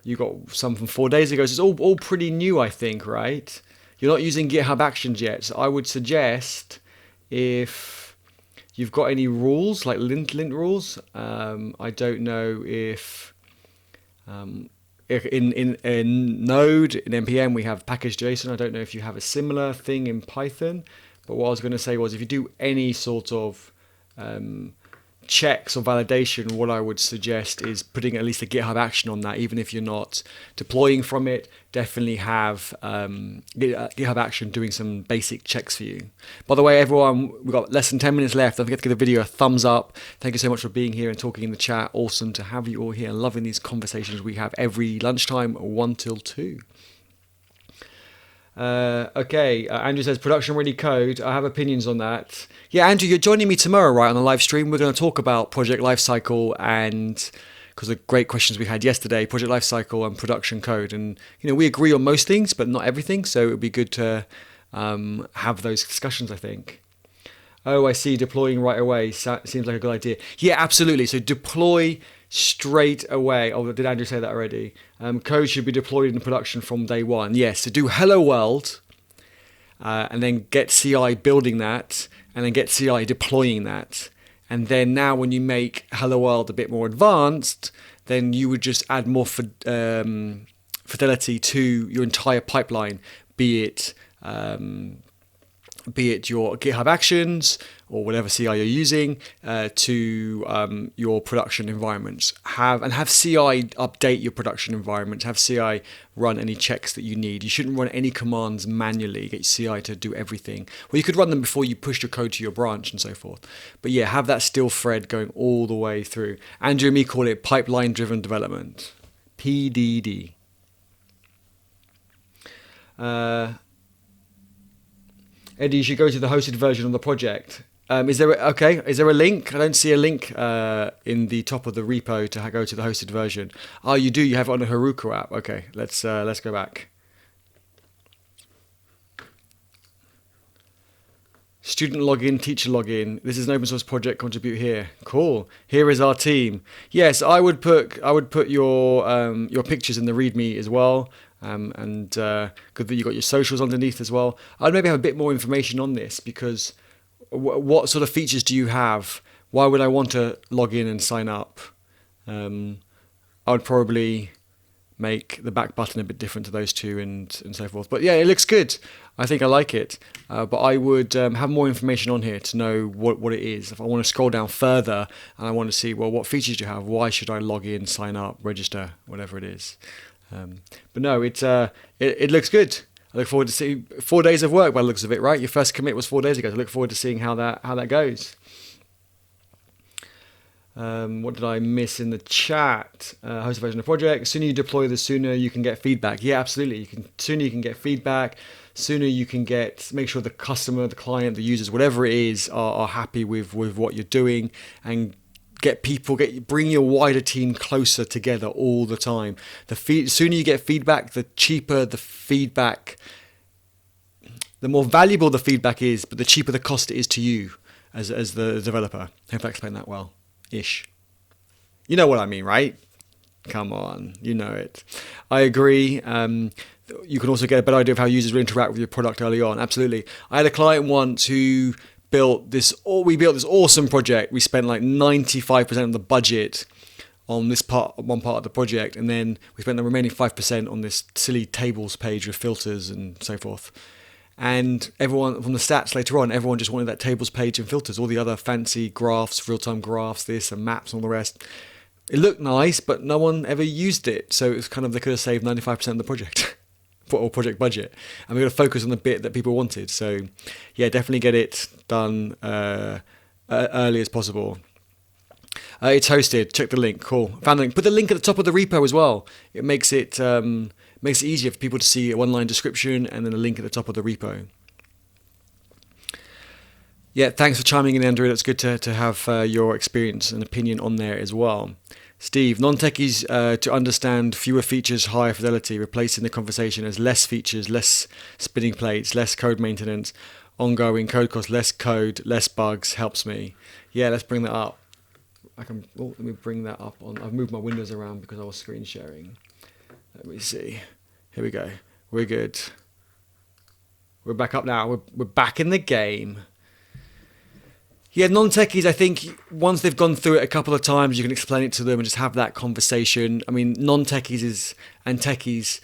You got some from 4 days ago. So it's all pretty new, I think, right? You're not using GitHub Actions yet, so I would suggest if you've got any rules like lint rules. I don't know if in Node, in NPM, we have package.json. I don't know if you have a similar thing in Python. But what I was going to say was if you do any sort of checks or validation, what I would suggest is putting at least a GitHub action on that, even if you're not deploying from it. Definitely have GitHub action doing some basic checks for you. By the way, everyone, we've got less than 10 minutes left. Don't forget to give the video a thumbs up. Thank you so much for being here and talking in the chat. Awesome to have you all here. Loving these conversations we have every lunchtime, 1 till 2. Okay, Andrew says production ready code. I have opinions on that. Yeah, Andrew, you're joining me tomorrow, right, on the live stream. We're going to talk about project lifecycle and because of the great questions we had yesterday, project lifecycle and production code. And we agree on most things, but not everything. So it would be good to have those discussions, I think. Oh, I see. Deploying right away seems like a good idea. Yeah, absolutely. So deploy straight away. Oh, did Andrew say that already? Code should be deployed in production from day one. Yes, so do hello world and then get CI building that and then get CI deploying that. And then now when you make hello world a bit more advanced, then you would just add more fidelity to your entire pipeline, be it your GitHub Actions or whatever CI you're using to your production environments. Have CI update your production environments. Have CI run any checks that you need. You shouldn't run any commands manually. Get CI to do everything. Well, you could run them before you push your code to your branch and so forth. But yeah, have that still thread going all the way through. Andrew and me call it pipeline-driven development, PDD. Eddie, you should go to the hosted version of the project. Is there a link? I don't see a link in the top of the repo to go to the hosted version. Oh, you do. You have it on the Heroku app. Okay, let's go back. Student login, teacher login. This is an open source project. Contribute here. Cool. Here is our team. Yes, I would put your pictures in the README as well. And good that you got your socials underneath as well. I'd maybe have a bit more information on this because what sort of features do you have? Why would I want to log in and sign up? I would probably make the back button a bit different to those two and so forth. But yeah, it looks good. I think I like it. But I would have more information on here to know what it is. If I want to scroll down further and I want to see, well, what features do you have? Why should I log in, sign up, register, whatever it is? But no, it looks good. I look forward to seeing 4 days of work by the looks of it, right? Your first commit was 4 days ago. So I look forward to seeing how that goes. What did I miss in the chat? Hosted version of the project. The sooner you deploy, the sooner you can get feedback. Yeah, absolutely. Sooner you can get feedback. Sooner you can make sure the customer, the client, the users, whatever it is, are happy with what you're doing and bring your wider team closer together all the time. The sooner you get feedback, the cheaper the feedback, the more valuable the feedback is, but the cheaper the cost it is to you as the developer. I hope I explained that well-ish. You know what I mean, right? Come on, you know it. I agree. You can also get a better idea of how users will interact with your product early on. Absolutely. I had a client once who built this awesome project. We spent like 95% of the budget on one part of the project, and then we spent the remaining 5% on this silly tables page with filters and so forth. And everyone from the stats later on, everyone just wanted that tables page and filters, all the other fancy graphs, real-time graphs, this and maps and all the rest. It looked nice, but no one ever used it. So it was they could have saved 95% of the project. Or project budget, and we're going to focus on the bit that people wanted. So yeah, definitely get it done early as possible. It's hosted. Check the link. Cool. Found the link. Put the link at the top of the repo as well. It makes it easier for people to see a one-line description and then a link at the top of the repo. Yeah, thanks for chiming in, Andrew. It's good to have your experience and opinion on there as well. Steve, non-techies to understand fewer features, higher fidelity, replacing the conversation as less features, less spinning plates, less code maintenance, ongoing code costs, less code, less bugs, helps me. Yeah, let's bring that up. Let me bring that up. I've moved my windows around because I was screen sharing. Let me see. Here we go. We're good. We're back up now. We're back in the game. Yeah, non-techies, I think once they've gone through it a couple of times, you can explain it to them and just have that conversation. I mean, non-techies and techies,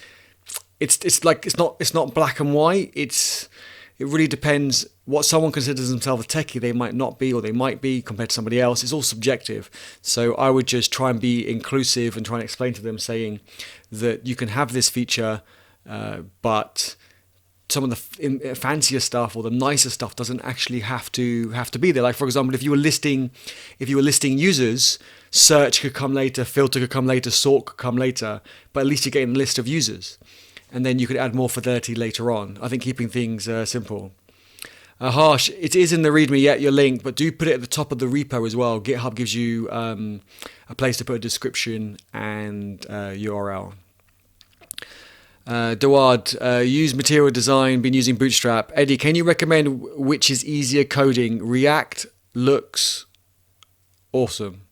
it's not black and white. It's it really depends what someone considers themselves a techie. They might not be, or they might be compared to somebody else. It's all subjective. So I would just try and be inclusive and try and explain to them, saying that you can have this feature, but some of the fancier stuff or the nicer stuff doesn't actually have to be there. Like, for example, if you were listing users, search could come later, filter could come later, sort could come later, but at least you're getting a list of users. And then you could add more fidelity later on. I think keeping things simple. Harsh, it is in the README yet, your link, but do put it at the top of the repo as well. GitHub gives you a place to put a description and URL. Dawad, use material design, been using Bootstrap. Eddie, can you recommend which is easier coding? React looks awesome.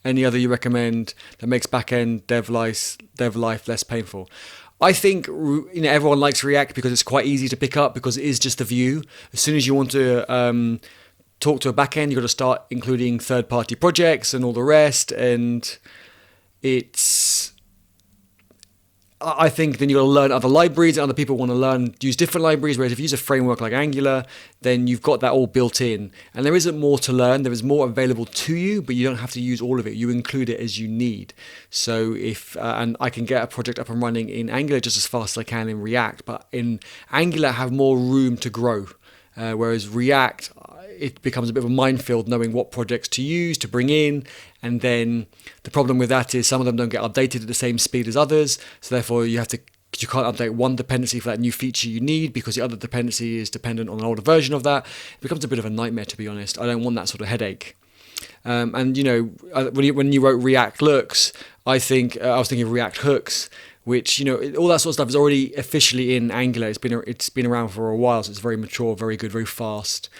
Any other you recommend that makes backend dev life less painful? I think everyone likes React because it's quite easy to pick up, because it is just a view. As soon as you want to talk to a backend, you've got to start including third-party projects and all the rest, and I think then you've got to learn other libraries, and other people want to use different libraries, whereas if you use a framework like Angular, then you've got that all built in. And there isn't more to learn. There is more available to you, but you don't have to use all of it. You include it as you need. So and I can get a project up and running in Angular just as fast as I can in React, but in Angular I have more room to grow. Whereas React, it becomes a bit of a minefield knowing what projects to use, to bring in. And then the problem with that is some of them don't get updated at the same speed as others. So therefore you can't update one dependency for that new feature you need because the other dependency is dependent on an older version of that. It becomes a bit of a nightmare, to be honest. I don't want that sort of headache. And when you wrote React looks, I was thinking of React hooks, which, all that sort of stuff is already officially in Angular. It's been around for a while, so it's very mature, very good, very fast.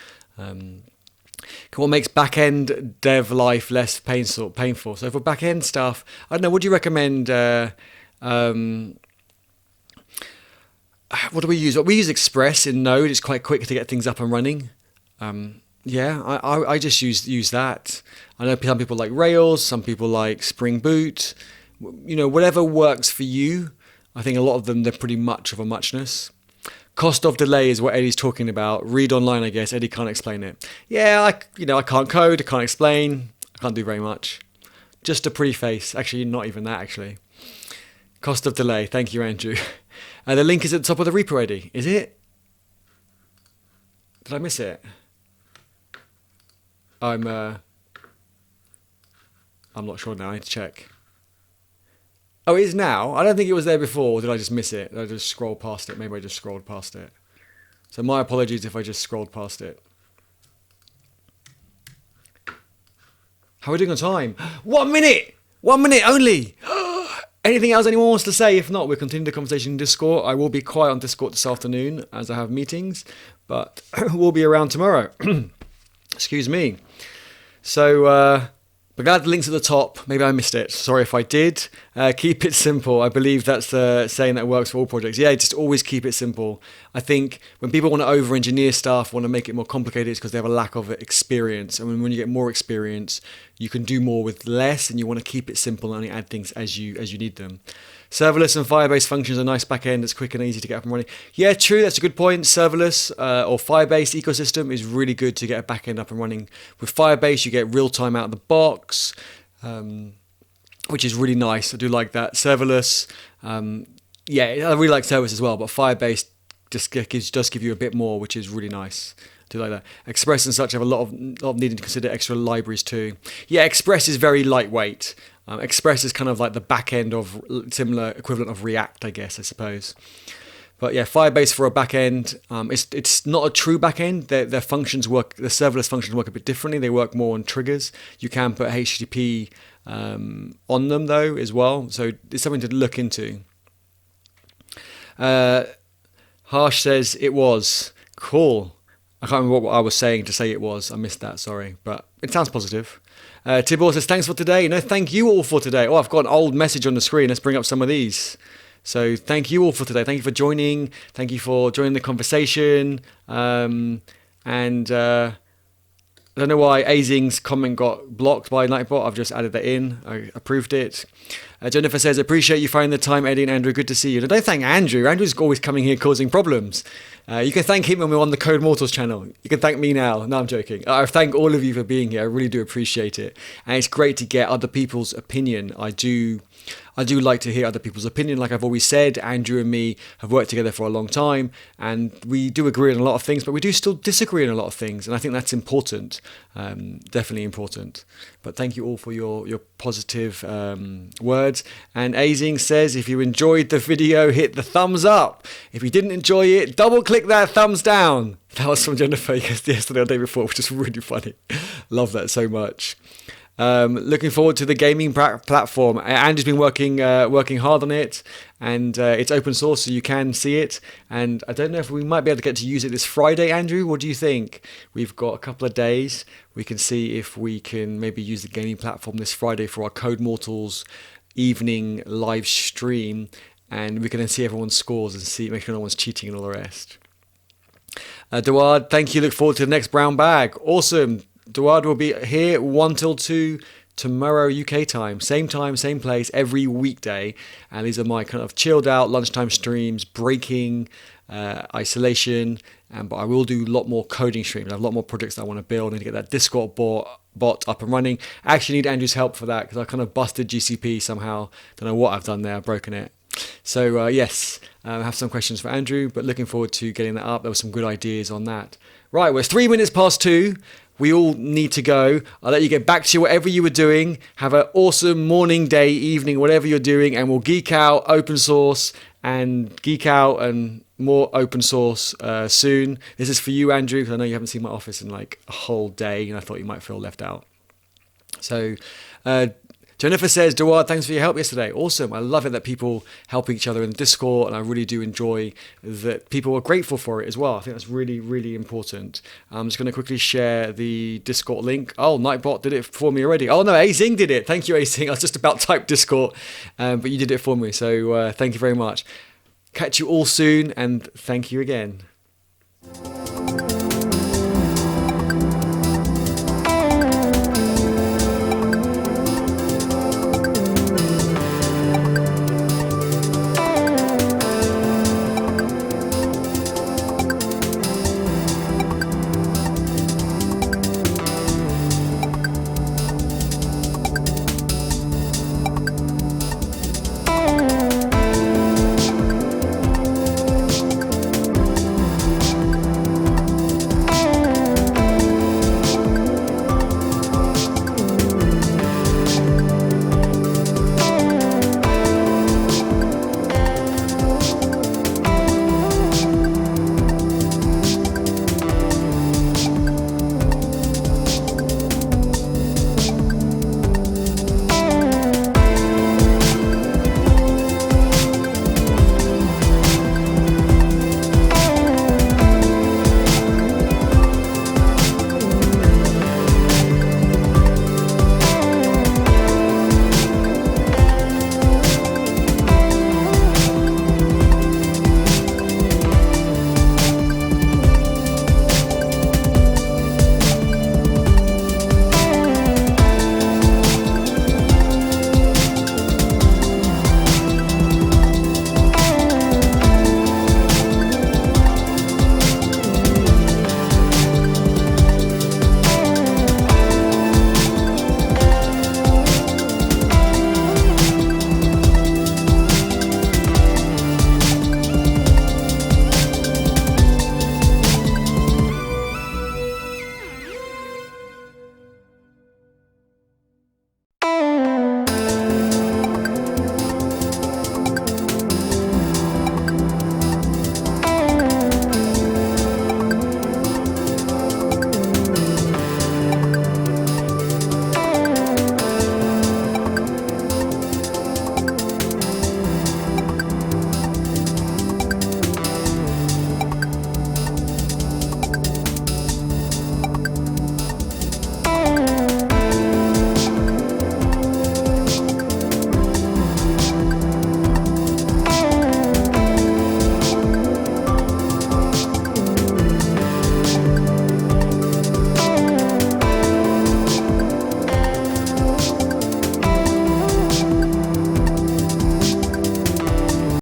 What makes back-end dev life less painful? So for back-end stuff, I don't know, what do you recommend? What do we use? We use Express in Node. It's quite quick to get things up and running. I just use that. I know some people like Rails, some people like Spring Boot. Whatever works for you. I think a lot of them, they're pretty much of a muchness. Cost of delay is what Eddie's talking about. Read online, I guess. Eddie can't explain it. Yeah, I can't code, I can't explain, I can't do very much. Just a pretty face. Actually, not even that, actually. Cost of delay. Thank you, Andrew. The link is at the top of the repo, Eddie. Is it? Did I miss it? I'm not sure now. I need to check. Oh, it is now? I don't think it was there before, or did I just miss it? Did I just scroll past it? Maybe I just scrolled past it. So my apologies if I just scrolled past it. How are we doing on time? 1 minute! 1 minute only! Anything else anyone wants to say? If not, we'll continue the conversation in Discord. I will be quiet on Discord this afternoon as I have meetings, but we'll be around tomorrow. Excuse me. So, but glad the link's at the top. Maybe I missed it. Sorry if I did. Keep it simple. I believe that's the saying that works for all projects. Yeah, just always keep it simple. I think when people want to over-engineer stuff, want to make it more complicated, it's because they have a lack of experience. And when you get more experience, you can do more with less, and you want to keep it simple and only add things as you need them. Serverless and Firebase functions are nice backend. It's quick and easy to get up and running. Yeah, true. That's a good point. Serverless or Firebase ecosystem is really good to get a backend up and running. With Firebase, you get real time out of the box, which is really nice. I do like that. Serverless, yeah, I really like serverless as well. But Firebase just does give you a bit more, which is really nice. I do like that. Express and such have a lot of needing to consider extra libraries too. Yeah, Express is very lightweight. Express is kind of like the back end of similar equivalent of React, I guess, I suppose. But yeah, Firebase for a back end, it's not a true back end. Their functions work, the serverless functions work a bit differently. They work more on triggers. You can put HTTP on them though as well. So it's something to look into. Harsh says it was cool. I can't remember what I was saying to say it was. I missed that, sorry. But it sounds positive. Tibor says, thanks for today. No, thank you all for today. Oh, I've got an old message on the screen. Let's bring up some of these. So thank you all for today. Thank you for joining. Thank you for joining the conversation. And I don't know why Azing's comment got blocked by Nightbot. I've just added that in. I approved it. Jennifer says, appreciate you finding the time, Eddie and Andrew. Good to see you. Now, don't thank Andrew. Andrew's always coming here causing problems. You can thank him when we're on the Code Mortals channel. You can thank me now. No, I'm joking. I thank all of you for being here. I really do appreciate it. And it's great to get other people's opinion. I do like to hear other people's opinion. Like I've always said, Andrew and me have worked together for a long time, and we do agree on a lot of things, but we do still disagree on a lot of things. And I think that's important, definitely important. But thank you all for your positive words. And Azing says, if you enjoyed the video, hit the thumbs up. If you didn't enjoy it, double click that thumbs down. That was from Jennifer yesterday or the day before, which is really funny. Love that so much. Looking forward to the gaming platform. Andrew's been working hard on it, and it's open source, so you can see it. And I don't know if we might be able to get to use it this Friday, Andrew. What do you think? We've got a couple of days. We can see if we can maybe use the gaming platform this Friday for our Code Mortals evening live stream, and we can then see everyone's scores and make sure no one's cheating and all the rest. Duard, thank you. Look forward to the next brown bag. Awesome. Duard will be here 1 till 2 tomorrow UK time, same place, every weekday. And these are my kind of chilled out lunchtime streams, breaking, isolation. But I will do a lot more coding streams. I have a lot more projects that I want to build and to get that Discord bot up and running. I actually need Andrew's help for that because I kind of busted GCP somehow. Don't know what I've done there. I've broken it. So yes, I have some questions for Andrew, but looking forward to getting that up. There were some good ideas on that. Right, well, it's 3 minutes past 2. We all need to go. I'll let you get back to whatever you were doing. Have an awesome morning, day, evening, whatever you're doing, and we'll geek out open source and geek out and more open source soon. This is for you, Andrew, because I know you haven't seen my office in like a whole day, and I thought you might feel left out. So Jennifer says, Duard, thanks for your help yesterday. Awesome. I love it that people help each other in Discord, and I really do enjoy that people are grateful for it as well. I think that's really, really important. I'm just going to quickly share the Discord link. Oh, Nightbot did it for me already. Oh, no, Azing did it. Thank you, Azing. I was just about to type Discord, but you did it for me. So thank you very much. Catch you all soon, and thank you again.